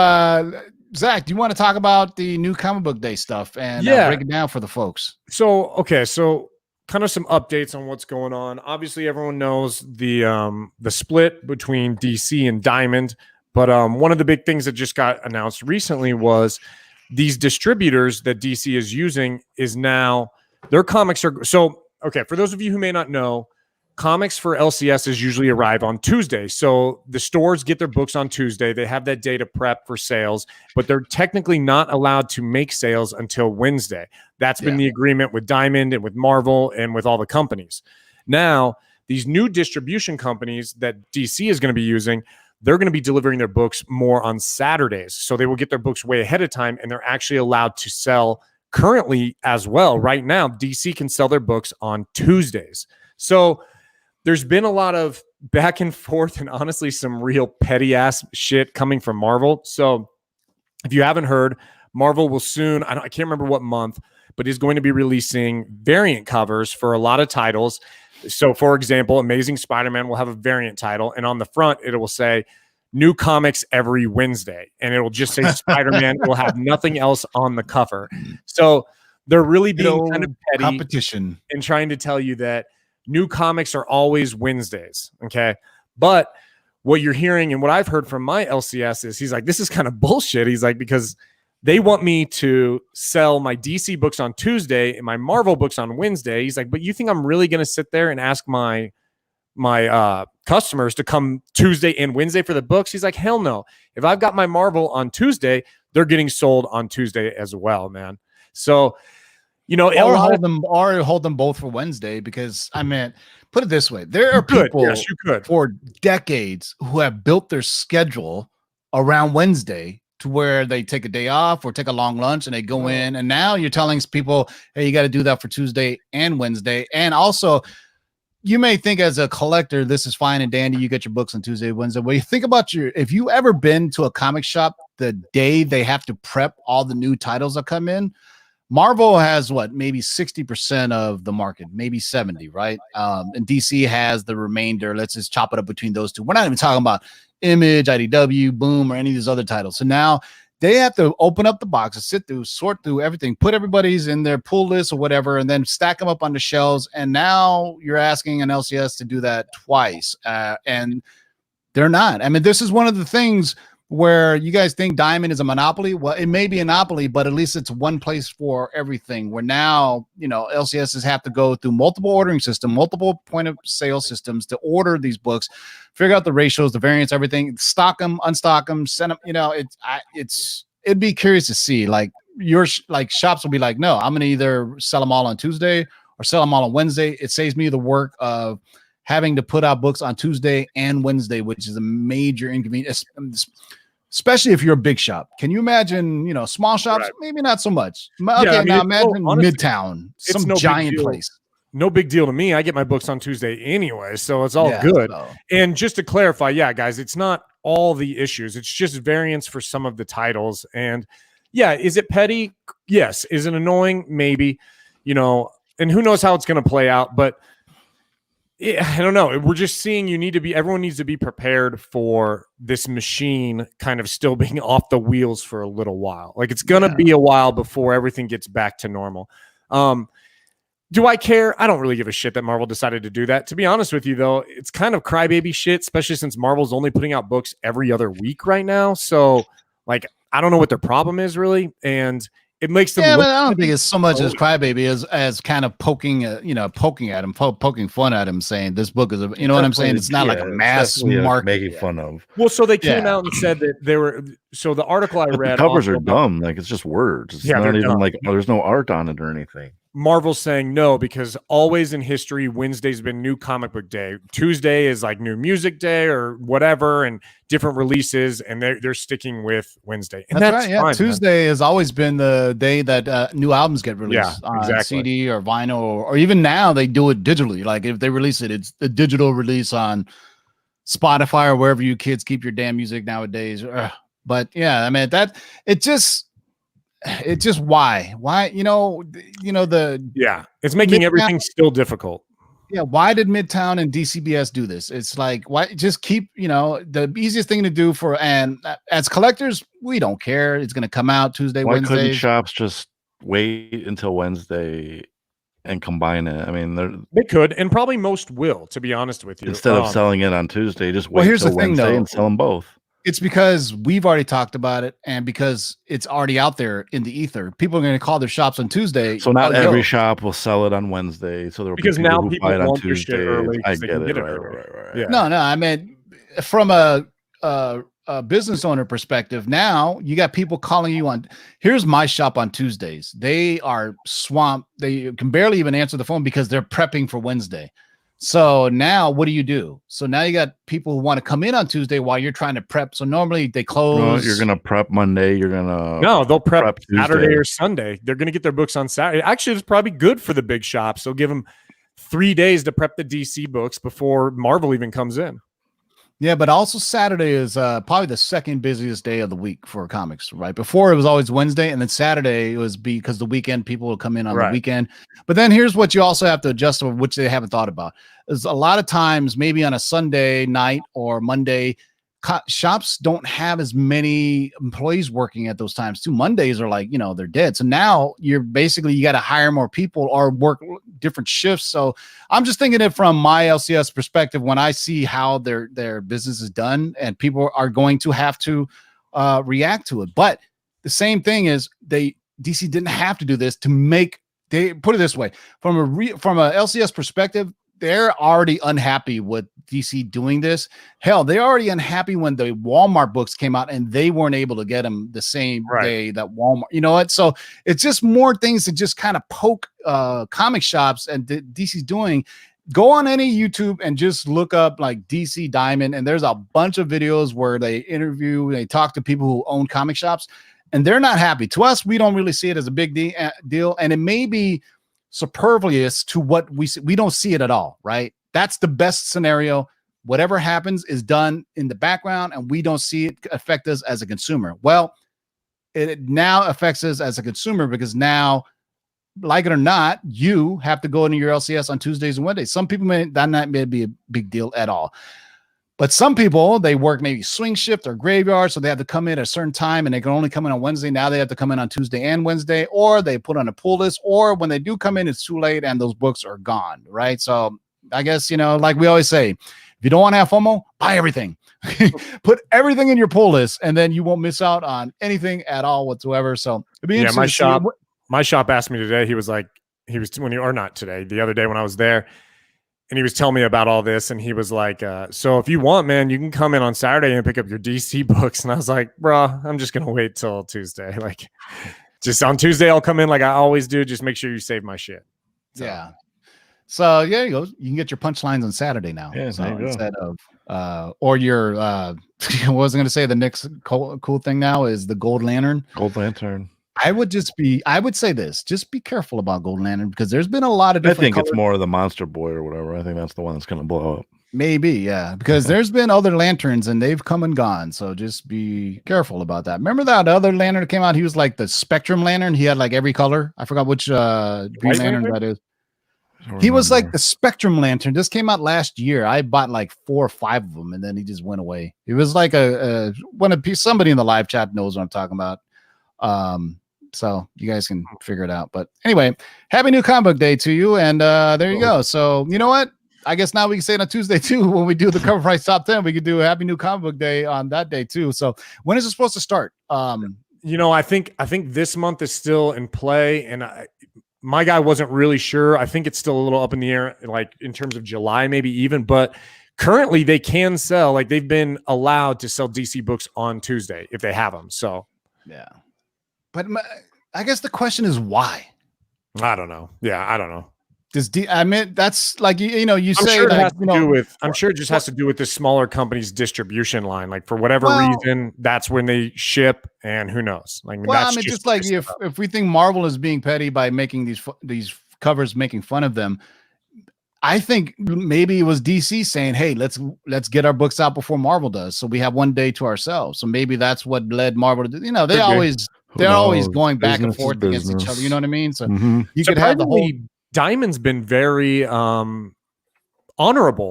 Zach, do you want to talk about the new comic book day stuff and break it down for the folks? So kind of some updates on what's going on. Obviously, everyone knows the split between DC and Diamond, but one of the big things that just got announced recently was these distributors that DC is using is now their comics are. So, okay, for those of you who may not know, comics for LCSs usually arrive on Tuesday. So the stores get their books on Tuesday. They have that day to prep for sales, but they're technically not allowed to make sales until Wednesday. That's been the agreement with Diamond and with Marvel and with all the companies. Now, these new distribution companies that DC is going to be using, they're going to be delivering their books more on Saturdays. So they will get their books way ahead of time, and they're actually allowed to sell currently as well. Right now, DC can sell their books on Tuesdays. So there's been a lot of back and forth and honestly some real petty ass shit coming from Marvel. So if you haven't heard, Marvel will soon, I can't remember what month, but is going to be releasing variant covers for a lot of titles. So for example, Amazing Spider-Man will have a variant title, and on the front, it will say new comics every Wednesday, and it will just say Spider-Man. It will have nothing else on the cover. So they're really being kind of petty competition and trying to tell you that new comics are always Wednesdays. Okay. But what you're hearing and what I've heard from my LCS is he's like, this is kind of bullshit. He's like, because they want me to sell my DC books on Tuesday and my Marvel books on Wednesday. He's like, but you think I'm really going to sit there and ask my customers to come Tuesday and Wednesday for the books? He's like, hell no. If I've got my Marvel on Tuesday, they're getting sold on Tuesday as well, man. So, you know, or hold them both for Wednesday, because I mean, put it this way: there are people for decades who have built their schedule around Wednesday to where they take a day off or take a long lunch and they go in. And now you're telling people, hey, you got to do that for Tuesday and Wednesday. And also, you may think as a collector, this is fine and dandy. You get your books on Tuesday, Wednesday. Well, you think about if you ever been to a comic shop the day they have to prep all the new titles that come in. Marvel has maybe 60% of the market, maybe 70, right? And DC has the remainder. Let's just chop it up between those two. We're not even talking about Image, IDW, Boom, or any of these other titles. So now they have to open up the boxes, sit through, sort through everything, put everybody's in their pull list or whatever, and then stack them up on the shelves. And now you're asking an LCS to do that twice. And they're not. I mean, this is one of the things where you guys think Diamond is a monopoly. Well, it may be a monopoly, but at least it's one place for everything, where now, you know, LCSs have to go through multiple ordering systems, multiple point of sale systems to order these books, figure out the ratios, the variants, everything, stock them, unstock them, send them, you know, it'd be curious to see, like shops will be like, no, I'm going to either sell them all on Tuesday or sell them all on Wednesday. It saves me the work of having to put out books on Tuesday and Wednesday, which is a major inconvenience, especially if you're a big shop. Can you imagine, you know, small shops? Right. Maybe not so much. Okay, yeah, I mean, now imagine honestly, Midtown, some giant place. No big deal to me. I get my books on Tuesday anyway, so it's all good. So. And just to clarify, yeah, guys, it's not all the issues. It's just variants for some of the titles. And yeah, is it petty? Yes. Is it annoying? Maybe. You know, and who knows how it's going to play out, but I don't know. We're just seeing everyone needs to be prepared for this machine kind of still being off the wheels for a little while. Like it's going to be a while before everything gets back to normal. Do I care? I don't really give a shit that Marvel decided to do that. To be honest with you, though, it's kind of crybaby shit, especially since Marvel's only putting out books every other week right now. So, like, I don't know what their problem is really. And it makes them. Yeah, but I don't think it's so much as crybaby as kind of poking at him, poking fun at him, saying this book is what I'm saying. It's not like a mass market making fun of. Well, so they came out and said that they were. So the article I read, the covers are dumb. Like it's just words. It's not even dumb. Like there's no art on it or anything. Marvel's saying no, because always in history, Wednesday's been new comic book day. Tuesday is like new music day or whatever, and different releases, and they're sticking with Wednesday. And that's right. Yeah, fine, Tuesday has always been the day that new albums get released on CD or vinyl, or even now they do it digitally. Like if they release it, it's a digital release on Spotify or wherever you kids keep your damn music nowadays. But yeah, I mean it's just why it's making everything still difficult. Yeah, why did Midtown and DCBS do this? It's like, why just keep, the easiest thing to do and as collectors, we don't care. It's going to come out Tuesday, Wednesday. Why couldn't shops just wait until Wednesday and combine it? I mean, they could, and probably most will, to be honest with you. Instead of selling it on Tuesday, just wait until Wednesday and sell them both. It's because we've already talked about it, and because it's already out there in the ether. People are going to call their shops on Tuesday. So not every shop will sell it on Wednesday. So there will Because be people now who people buy it on want their shit Tuesday. early I 'cause they get can it. get it Right, early. right, right. Yeah. No, I mean, from a business owner perspective, now you got people calling you on. Here's my shop on Tuesdays. They are swamped. They can barely even answer the phone because they're prepping for Wednesday. So now what do? So now you got people who want to come in on Tuesday while you're trying to prep. So normally they close. No, you're gonna prep Monday. You're gonna No, they'll prep Saturday Tuesday. or Sunday. They're going to get their books on Saturday. Actually, it's probably good for the big shops. They'll give them 3 days to prep the DC books before Marvel even comes in. Yeah, but also Saturday is probably the second busiest day of the week for comics, right? Before it was always Wednesday, and then Saturday was because the weekend people will come in on the weekend. But then here's what you also have to adjust for, which they haven't thought about. Is a lot of times, maybe on a Sunday night or Monday, shops don't have as many employees working at those times too. Mondays are like, they're dead. So now you got to hire more people or work different shifts. So I'm just thinking it from my LCS perspective when I see how their business is done, and people are going to have to react to it. But the same thing is DC didn't have to do this they put it this way, from a LCS perspective, they're already unhappy with DC doing this. Hell, they're already unhappy when the Walmart books came out and they weren't able to get them the same day that Walmart, you know what? So it's just more things to just kind of poke comic shops, and DC's doing. Go on any YouTube and just look up like DC Diamond, and there's a bunch of videos where they talk to people who own comic shops, and they're not happy. To us, we don't really see it as a big deal, and it may be superfluous to what we see. We don't see it at all, right? That's the best scenario. Whatever happens is done in the background, and we don't see it affect us as a consumer. Well, it now affects us as a consumer because now, like it or not, you have to go into your LCS on Tuesdays and Wednesdays. Some people may be a big deal at all. But some people, they work maybe swing shift or graveyard, so they have to come in at a certain time, and they can only come in on Wednesday. Now they have to come in on Tuesday and Wednesday, or they put on a pull list, or when they do come in, it's too late and those books are gone, right? So I guess, like we always say, if you don't want to have FOMO, buy everything. Put everything in your pull list, and then you won't miss out on anything at all whatsoever. So it'd be interesting. My shop asked me today. The other day when I was there. And he was telling me about all this, and he was like, so if you want, man, you can come in on Saturday and pick up your DC books. And I was like, bro, I'm just going to wait till Tuesday. Like, just on Tuesday, I'll come in like I always do. Just make sure you save my shit. So. Yeah. So there you go. You can get your punchlines on Saturday now. Yeah, so there you instead of, or your, what was I going to say? The next cool thing now is the Gold Lantern. Gold Lantern. I would say this, just be careful about Gold Lantern, because there's been a lot of different. I think colors. It's more of the Monster Boy or whatever. I think that's the one that's going to blow up. Maybe, yeah, because there's been other lanterns and they've come and gone. So just be careful about that. Remember that other lantern that came out? He was like the Spectrum Lantern. He had like every color. I forgot which Green Lantern that is. He was like the Spectrum Lantern. This came out last year. I bought like 4 or 5 of them, and then he just went away. It was like somebody in the live chat knows what I'm talking about. So you guys can figure it out. But anyway, happy new comic book day to you. And there you go. So you know what? I guess now we can say it on Tuesday too. When we do the CovrPrice top 10, we could do a happy new comic book day on that day too. So when is it supposed to start? I think this month is still in play, and my guy wasn't really sure. I think it's still a little up in the air, like in terms of July, maybe even, but currently they can sell, like they've been allowed to sell DC books on Tuesday if they have them. So yeah. But I guess the question is why? I don't know. Yeah, I don't know. That's like you say. Sure I'm sure it just has to do with the smaller company's distribution line. Like for whatever reason, that's when they ship, and who knows? Like, just like if we think Marvel is being petty by making these covers, making fun of them, I think maybe it was DC saying, "Hey, let's get our books out before Marvel does, so we have one day to ourselves." So maybe that's what led Marvel to do. They're always going back and forth against each other. You know what I mean? So you could have the whole. Diamond's been very honorable.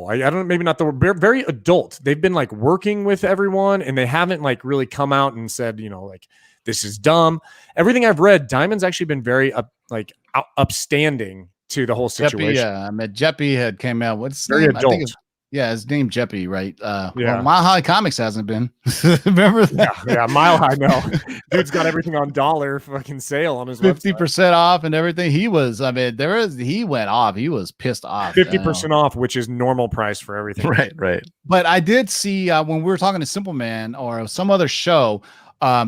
I don't know, maybe not the word, very adult. They've been like working with everyone, and they haven't like really come out and said, like, this is dumb. Everything I've read, Diamond's actually been very upstanding to the whole situation. Jeppy had came out. What's very adult. Yeah, his name Jeppy, right? Yeah. Well, Mile High Comics hasn't been. Remember that? Yeah, Mile High. No, dude's got everything on dollar fucking sale on his website. 50% off and everything. He was, I mean, he went off. He was pissed off. 50% off, which is normal price for everything. Right. But I did see when we were talking to Simple Man or some other show,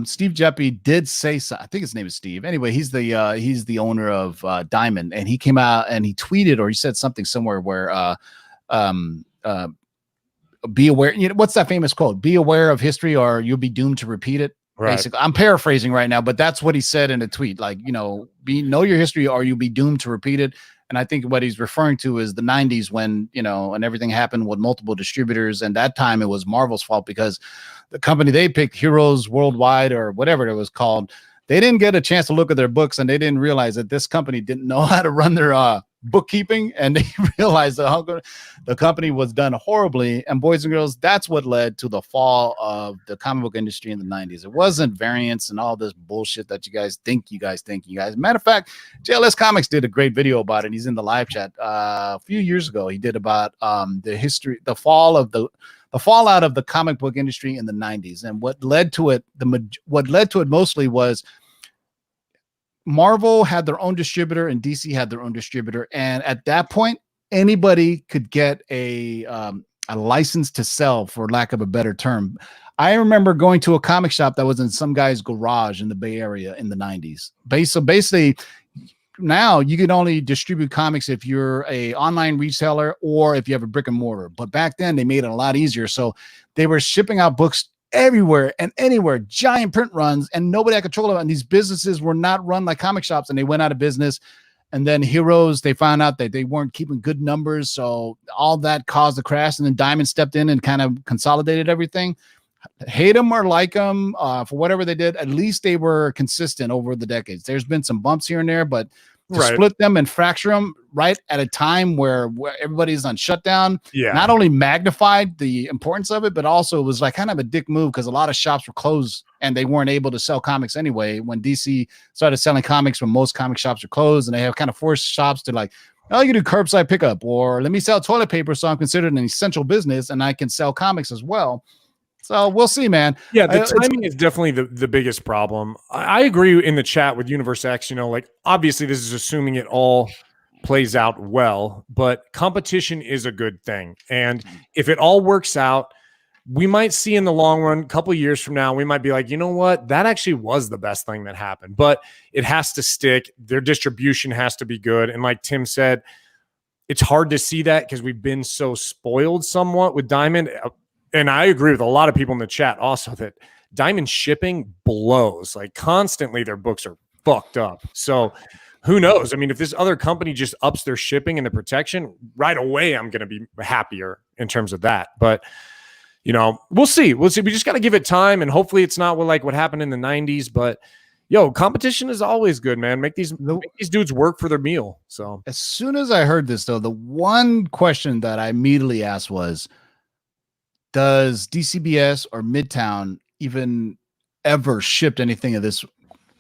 Steve Jeppy did say so. I think his name is Steve. Anyway, he's the owner of Diamond, and he came out and he tweeted or he said something somewhere where be aware, what's that famous quote? Be aware of history or you'll be doomed to repeat it. Right. Basically, I'm paraphrasing right now, but that's what he said in a tweet. Like, know your history or you'll be doomed to repeat it. And I think what he's referring to is the 90s when, and everything happened with multiple distributors. And that time it was Marvel's fault because the company they picked, Heroes Worldwide or whatever it was called, they didn't get a chance to look at their books and they didn't realize that this company didn't know how to run their bookkeeping, and they realized that the company was done horribly. And boys and girls, that's what led to the fall of the comic book industry in the 90s. It wasn't variants and all this bullshit that you guys think. Matter of fact, JLS Comics did a great video about it. He's in the live chat a few years ago. He did about the fallout of the comic book industry in the 90s, and what led to it mostly was Marvel had their own distributor and DC had their own distributor. And at that point, anybody could get a license to sell, for lack of a better term. I remember going to a comic shop that was in some guy's garage in the Bay Area in the 90s. So basically, now you can only distribute comics if you're a online retailer or if you have a brick and mortar. But back then, they made it a lot easier. So they were shipping out books everywhere and anywhere, giant print runs, and nobody had control of it. And these businesses were not run like comic shops, and they went out of business. And then Heroes, they found out that they weren't keeping good numbers, so all that caused a crash. And then Diamond stepped in and kind of consolidated everything. Hate them or like them for whatever they did, at least they were consistent over the decades. There's been some bumps here and there, but to split them and fracture them right at a time where everybody's on shutdown, not only magnified the importance of it, but also it was like kind of a dick move because a lot of shops were closed and they weren't able to sell comics anyway. When DC started selling comics, when most comic shops are closed, and they have kind of forced shops to like, oh, you can do curbside pickup, or let me sell toilet paper so I'm considered an essential business and I can sell comics as well. So we'll see, man. Yeah, the timing is definitely the biggest problem. I agree in the chat with Universe X, like obviously this is assuming it all plays out well, but competition is a good thing. And if it all works out, we might see in the long run, a couple of years from now, we might be like, you know what? That actually was the best thing that happened. But it has to stick. Their distribution has to be good. And like Tim said, it's hard to see that because we've been so spoiled somewhat with Diamond. And I agree with a lot of people in the chat also that Diamond shipping blows. Like constantly their books are fucked up. So who knows? I mean, if this other company just ups their shipping and the protection, right away I'm going to be happier in terms of that. But, we'll see. We just got to give it time, and hopefully it's not like what happened in the 90s. But, competition is always good, man. Make these dudes work for their meal. So as soon as I heard this, though, the one question that I immediately asked was, does DCBS or Midtown even ever shipped anything of this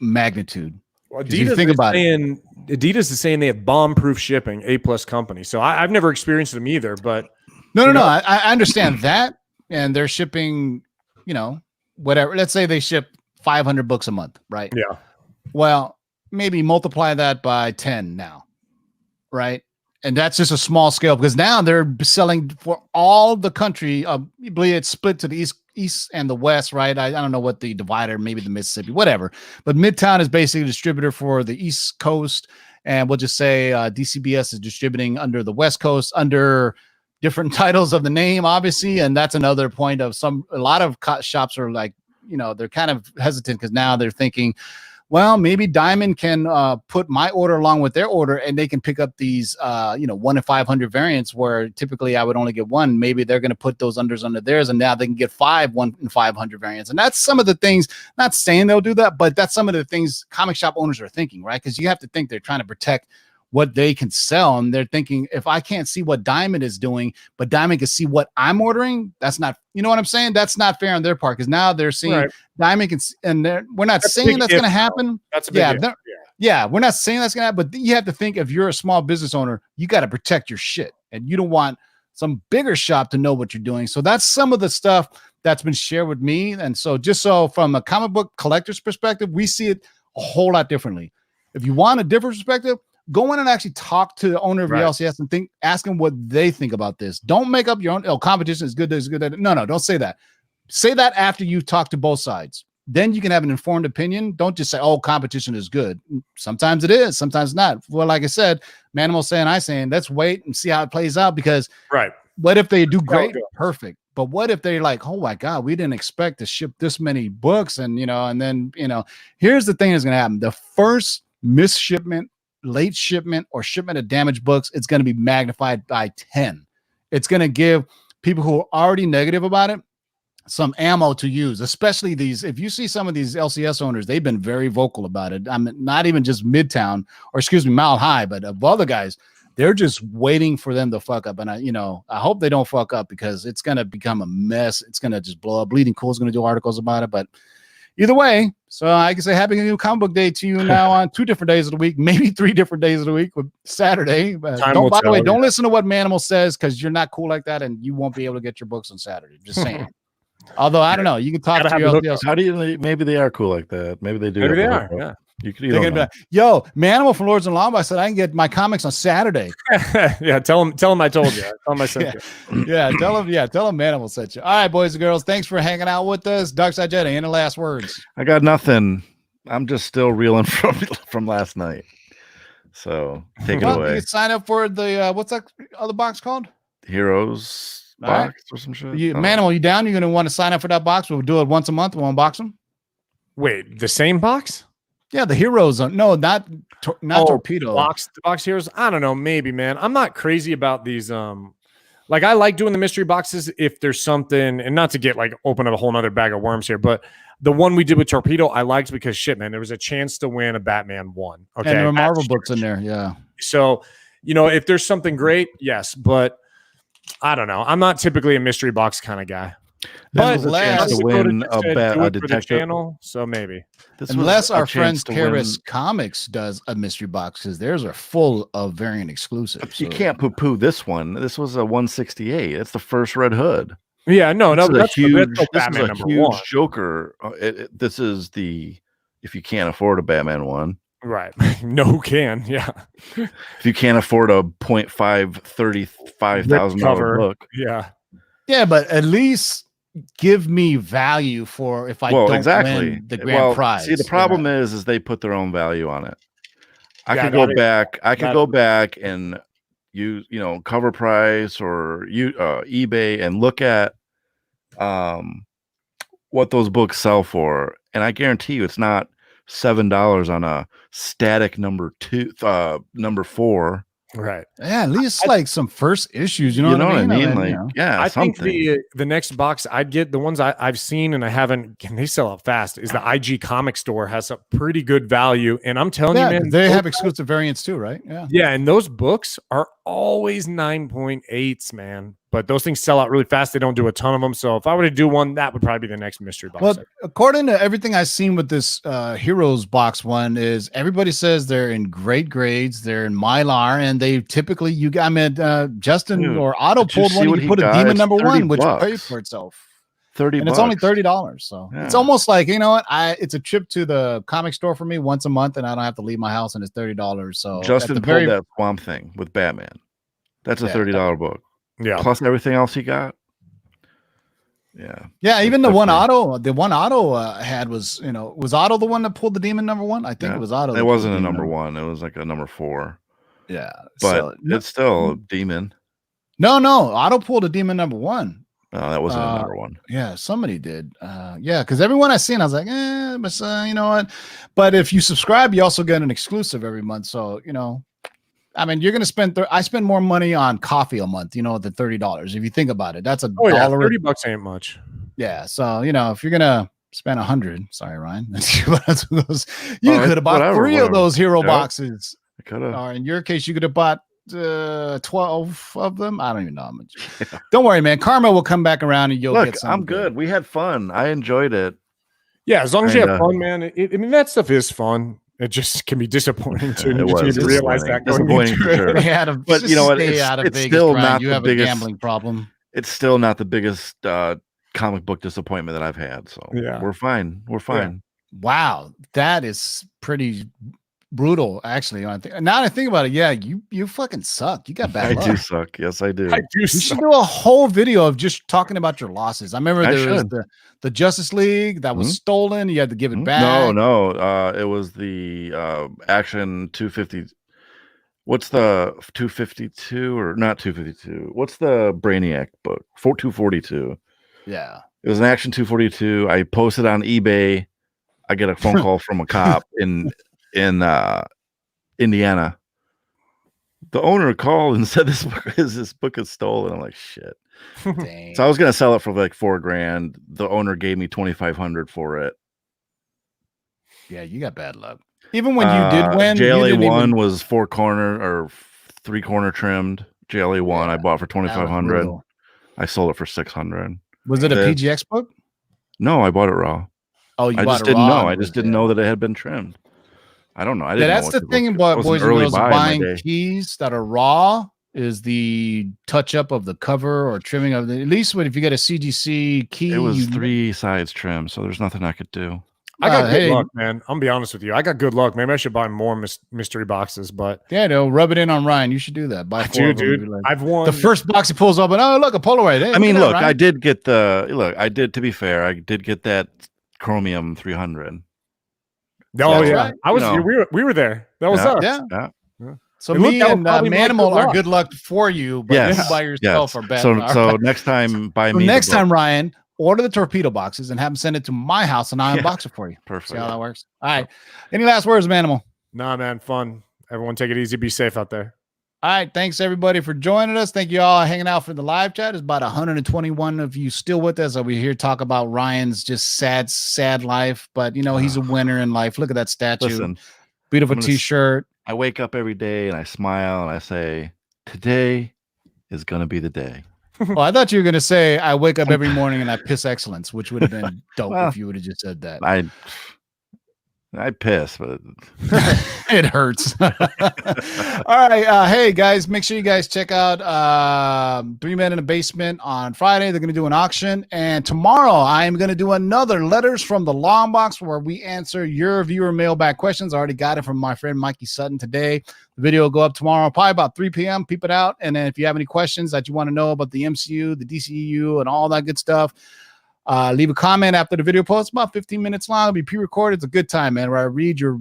magnitude? Well, Adidas is saying they have bomb-proof shipping, A+ company. So I've never experienced them either. But no. I understand that, and they're shipping, whatever. Let's say they ship 500 books a month, right? Yeah. Well, maybe multiply that by 10 now, right? And that's just a small scale because now they're selling for all the country. I believe it's split to the east and the west, right? I don't know what the divider, maybe the Mississippi, whatever. But Midtown is basically a distributor for the East Coast, and we'll just say DCBS is distributing under the West Coast under different titles of the name, obviously. And that's another point of a lot of shops are like, they're kind of hesitant because now they're thinking, well, maybe Diamond can put my order along with their order, and they can pick up these, 1 in 500 variants where typically I would only get one. Maybe they're going to put those unders under theirs, and now they can get 1 in 500 variants. And that's some of the things, not saying they'll do that, but that's some of the things comic shop owners are thinking, right? Because you have to think they're trying to protect what they can sell. And they're thinking, if I can't see what Diamond is doing, but Diamond can see what I'm ordering, that's not, you know what I'm saying? That's not fair on their part, because now they're seeing Diamond can, and we're not saying that's going to happen. That's a big yeah, we're not saying that's going to happen, but you have to think if you're a small business owner, you got to protect your shit, and you don't want some bigger shop to know what you're doing. So that's some of the stuff that's been shared with me. And so just so from a comic book collector's perspective, we see it a whole lot differently. If you want a different perspective, go in and actually talk to the owner of your LCS and ask them what they think about this. Don't make up your own, oh, competition is good. Is good. No, don't say that. Say that after you talk to both sides. Then you can have an informed opinion. Don't just say, oh, competition is good. Sometimes it is, sometimes not. Well, like I said, Manimal saying, I saying, let's wait and see how it plays out, because what if they do great? Perfect. But what if they're like, oh my God, we didn't expect to ship this many books? And, and then, here's the thing that's going to happen. The first misshipment, late shipment, or shipment of damaged books, it's going to be magnified by 10. It's going to give people who are already negative about it some ammo to use, especially these. If you see some of these LCS owners, they've been very vocal about it. I'm not even just Midtown, or excuse me, Mile High, but of other guys, they're just waiting for them to fuck up. And I hope they don't fuck up, because it's going to become a mess. It's going to just blow up. Bleeding Cool is going to do articles about it, but either way, so I can say happy new comic book day to you now on 2 different days of the week, maybe 3 different days of the week with Saturday. By the way, don't listen to what Manimal says, because you're not cool like that and you won't be able to get your books on Saturday. Just saying. Although I don't know, you can talk to your LCS. How do you? Maybe they are cool like that. Maybe they do. Maybe they are. Yeah. You could. Yo, Manimal from Lords and Lomba said I can get my comics on Saturday. Yeah, tell him I told you. Tell him I sent you. Yeah, tell him Manimal sent you. All right, boys and girls, thanks for hanging out with us. Darkside Jedi, any last words? I got nothing. I'm just still reeling from last night. So take it away. You can sign up for the what's that other box called? Heroes box or some shit. Manimal, you down? You're gonna want to sign up for that box? We'll do it once a month. We'll unbox them. Wait, the same box? Yeah, the Heroes. No, not Torpedo. The box Heroes. I don't know. Maybe, man. I'm not crazy about these. Like, I like doing the mystery boxes if there's something, and not to get like open up a whole nother bag of worms here, but the one we did with Torpedo, I liked because shit, man, there was a chance to win a Batman 1. Okay, and there were Marvel books in there. Yeah. So, if there's something great, yes, but I don't know. I'm not typically a mystery box kind of guy. But to win a detective channel, so maybe. Unless our friends Karis Comics does a mystery box, because theirs are full of variant exclusives. You can't poo-poo this one. This was a 168. It's the first Red Hood. Yeah, that's huge. That's Batman this is a huge 1. Joker. This is the if you can't afford a Batman 1. Right. No, who can? Yeah. If you can't afford a $35,000 book. Yeah. Yeah, but at least give me value for if I don't win the grand prize. See, the problem is they put their own value on it. I could go back. I could go back and use, CovrPrice or eBay and look at what those books sell for, and I guarantee you it's not $7 on a static number 4. Right. Yeah, at least like some first issues. You know what I mean? Yeah. I think the next box I'd get, the ones I've seen and I haven't, can they sell out fast? Is the IG Comic Store has a pretty good value, and I'm telling you, man, they have exclusive variants too, right? Yeah. Yeah, and those books are always 9.8s, man. But those things sell out really fast. They don't do a ton of them. So if I were to do one, that would probably be the next mystery box. Well, according to everything I've seen with this Heroes box one, is everybody says they're in great grades. They're in Mylar, and they typically Justin or Otto pulled one. You put a Demon number 1, which pays for itself. $30, and it's only $30. So it's almost like, it's a trip to the comic store for me once a month, and I don't have to leave my house, and it's $30. So Justin pulled that Swamp Thing with Batman. That's a $30 book. Yeah. Plus everything else he got. Yeah. Yeah. Even the one Otto had was, was Otto the one that pulled the Demon number 1? I think it was Otto. It wasn't a number 1. It was like a number 4. Yeah. But it's still a Demon. No. Otto pulled a Demon number 1. No, that wasn't a number 1. Yeah. Somebody did. Yeah. Because everyone I seen, I was like, but you know what? But if you subscribe, you also get an exclusive every month. So, I mean, you're going to spend, I spend more money on coffee a month, than $30. If you think about it, that's $1. $30 ain't much. Yeah. So, if you're going to spend 100, sorry, Ryan, you could have bought 3 of those hero boxes. I could have. Or in your case, you could have bought 12 of them. I don't even know how much. Yeah. Don't worry, man. Karma will come back around and you'll get some. I'm good. We had fun. I enjoyed it. Yeah. As long as you have fun, man. I mean, that stuff is fun. it just can be disappointing to It you was need to realize that going disappointing into for it. sure. They had a, But just you know what? stay out of It's Vegas, still Brian. not You the have biggest. a gambling problem. It's still not the biggest comic book disappointment that I've had. So Yeah. we're fine. We're fine. Wow, that is pretty brutal, actually. Now that I think about it, yeah, you fucking suck. You got bad I luck. do suck. Yes, I do. I do You should do a whole video of just talking about your losses. I remember I there was should. the Justice League that was stolen. You had to give it back. No. It was the Action 250. What's the 252 or not 252? What's the Brainiac book? 242. Yeah. It was an Action 242. I posted on eBay. I get a phone call from a cop in Indiana. The owner called and said this book is stolen. I'm like, shit. Dang. So I was gonna sell it for like $4,000. The owner gave me $2,500 for it. Yeah, you got bad luck. Even when you did win, JLA1 was 4-corner or 3-corner trimmed. JLA1 I bought for $2,500. I sold it for $600. Was it a PGX book? No, I bought it raw. Oh, you I bought just it didn't raw know. and I it was just didn't there. know that it had been trimmed. I don't know. I didn't Yeah, know that's what the to thing look- about it was an boys and early girls buy in my buying day. keys that are raw is the touch up of the cover or trimming of the. At least if you get a CGC key, It was you, 3 sides trimmed, so there's nothing I could do. I got good hey, luck, man. I'm gonna be honest with you. I got good luck. Maybe I should buy more mystery boxes, but Yeah, no, rub it in on Ryan. You should do that. Buy 4 of them. dude, Be like- I've won the first box he pulls up and oh look, a Polaroid. Hey, I mean, at that, look, Ryan. I did get to be fair, I did get that Chromium 300. Oh That's yeah, right. I was. You know. We were there. That was Yeah. us. Yeah. Yeah. So And look, me that was and probably my Manimal good are luck. good luck for you, but Yes. you by yourself Yes. are bad. So All so right. next time buy So me the next time, book. Ryan, order the torpedo boxes and have them send it to my house and I'll Yeah. unbox it for you. Perfect. See how that works? All right. Any last words, Manimal? Nah, man, fun. Everyone, take it easy. Be safe out there. All right. Thanks everybody for joining us. Thank you all hanging out for the live chat. There's about 121 of you still with us. We here talk about Ryan's just sad life, but you know, he's a winner in life. Look at that statue. Listen, Beautiful I'm gonna t-shirt. I wake up every day and I smile and I say, today is gonna be the day. Well, I thought you were going to say, I wake up every morning and I piss excellence, which would have been dope Well, if you would have just said that. I piss, but It hurts. All right. Hey, guys, make sure you guys check out 3 Men in the Basement on Friday. They're going to do an auction. And tomorrow, I am going to do another Letters from the Long Box where we answer your viewer mailbag questions. I already got it from my friend Mikey Sutton today. The video will go up tomorrow, probably about 3 p.m. Peep it out. And then if you have any questions that you want to know about the MCU, the DCEU, and all that good stuff, leave a comment after the video post. About 15 minutes long. It'll be pre-recorded. It's a good time, man, where I read your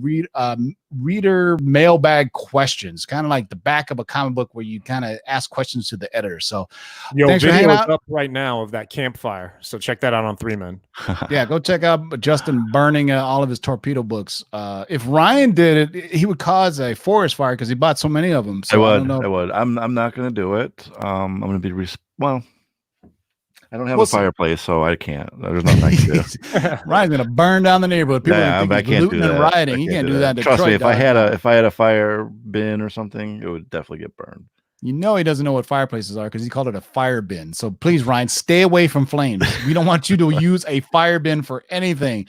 reader mailbag questions, kind of like the back of a comic book where you kind of ask questions to the editor. So Yo, thanks for video hanging is out. up right now of that campfire. So check that out on 3 Men. Yeah, go check out Justin burning all of his torpedo books. If Ryan did it, he would cause a forest fire because he bought so many of them. So I don't know. I would. I'm not gonna do it. I'm gonna be well. I don't have We'll a see. fireplace, so I can't. There's nothing I can do. Ryan's gonna burn down the neighborhood. People Yeah, think I he's can't do looting and that. rioting. I You can't do do that. in Trust me, Detroit, if I had a fire bin or something, it would definitely get burned. You know he doesn't know what fireplaces are because he called it a fire bin. So please, Ryan, stay away from flames. We don't want you to use a fire bin for anything.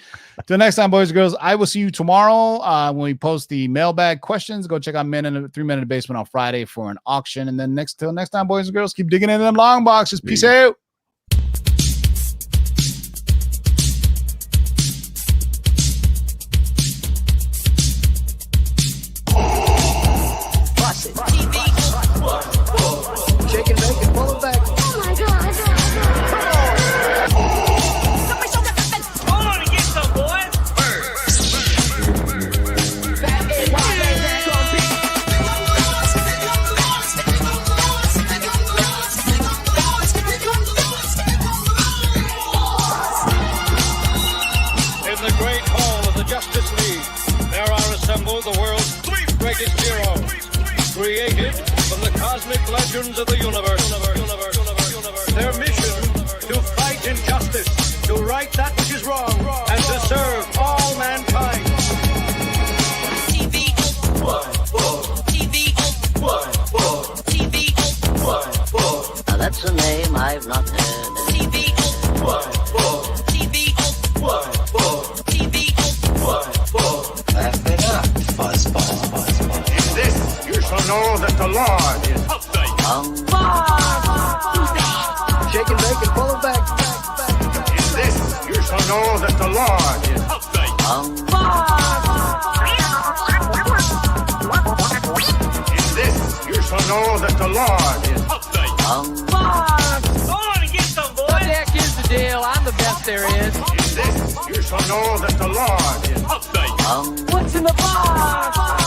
Till next time, boys and girls, I will see you tomorrow when we post the mailbag questions. Go check out 3 Men in the Basement on Friday for an auction. And then till next time, boys and girls, keep digging into them long boxes. Peace out. Shake and bake and pull it back. Hold on and get some, boys. In the great hall of the Justice League, there are assembled the world's 3 greatest heroes, created from the cosmic legends of the universe. Their mission, to fight injustice, to right that which is wrong, and to serve all mankind. Now that's a name I've not heard. Laugh it up. shall know that the Lord is Shake and bake and pull it back. in this. You shall know that the Lord is in this. You shall know that the Lord is Go on and get some, boys. What the heck is the deal? I'm the best there is. in this. You shall know that the Lord is What's in the box?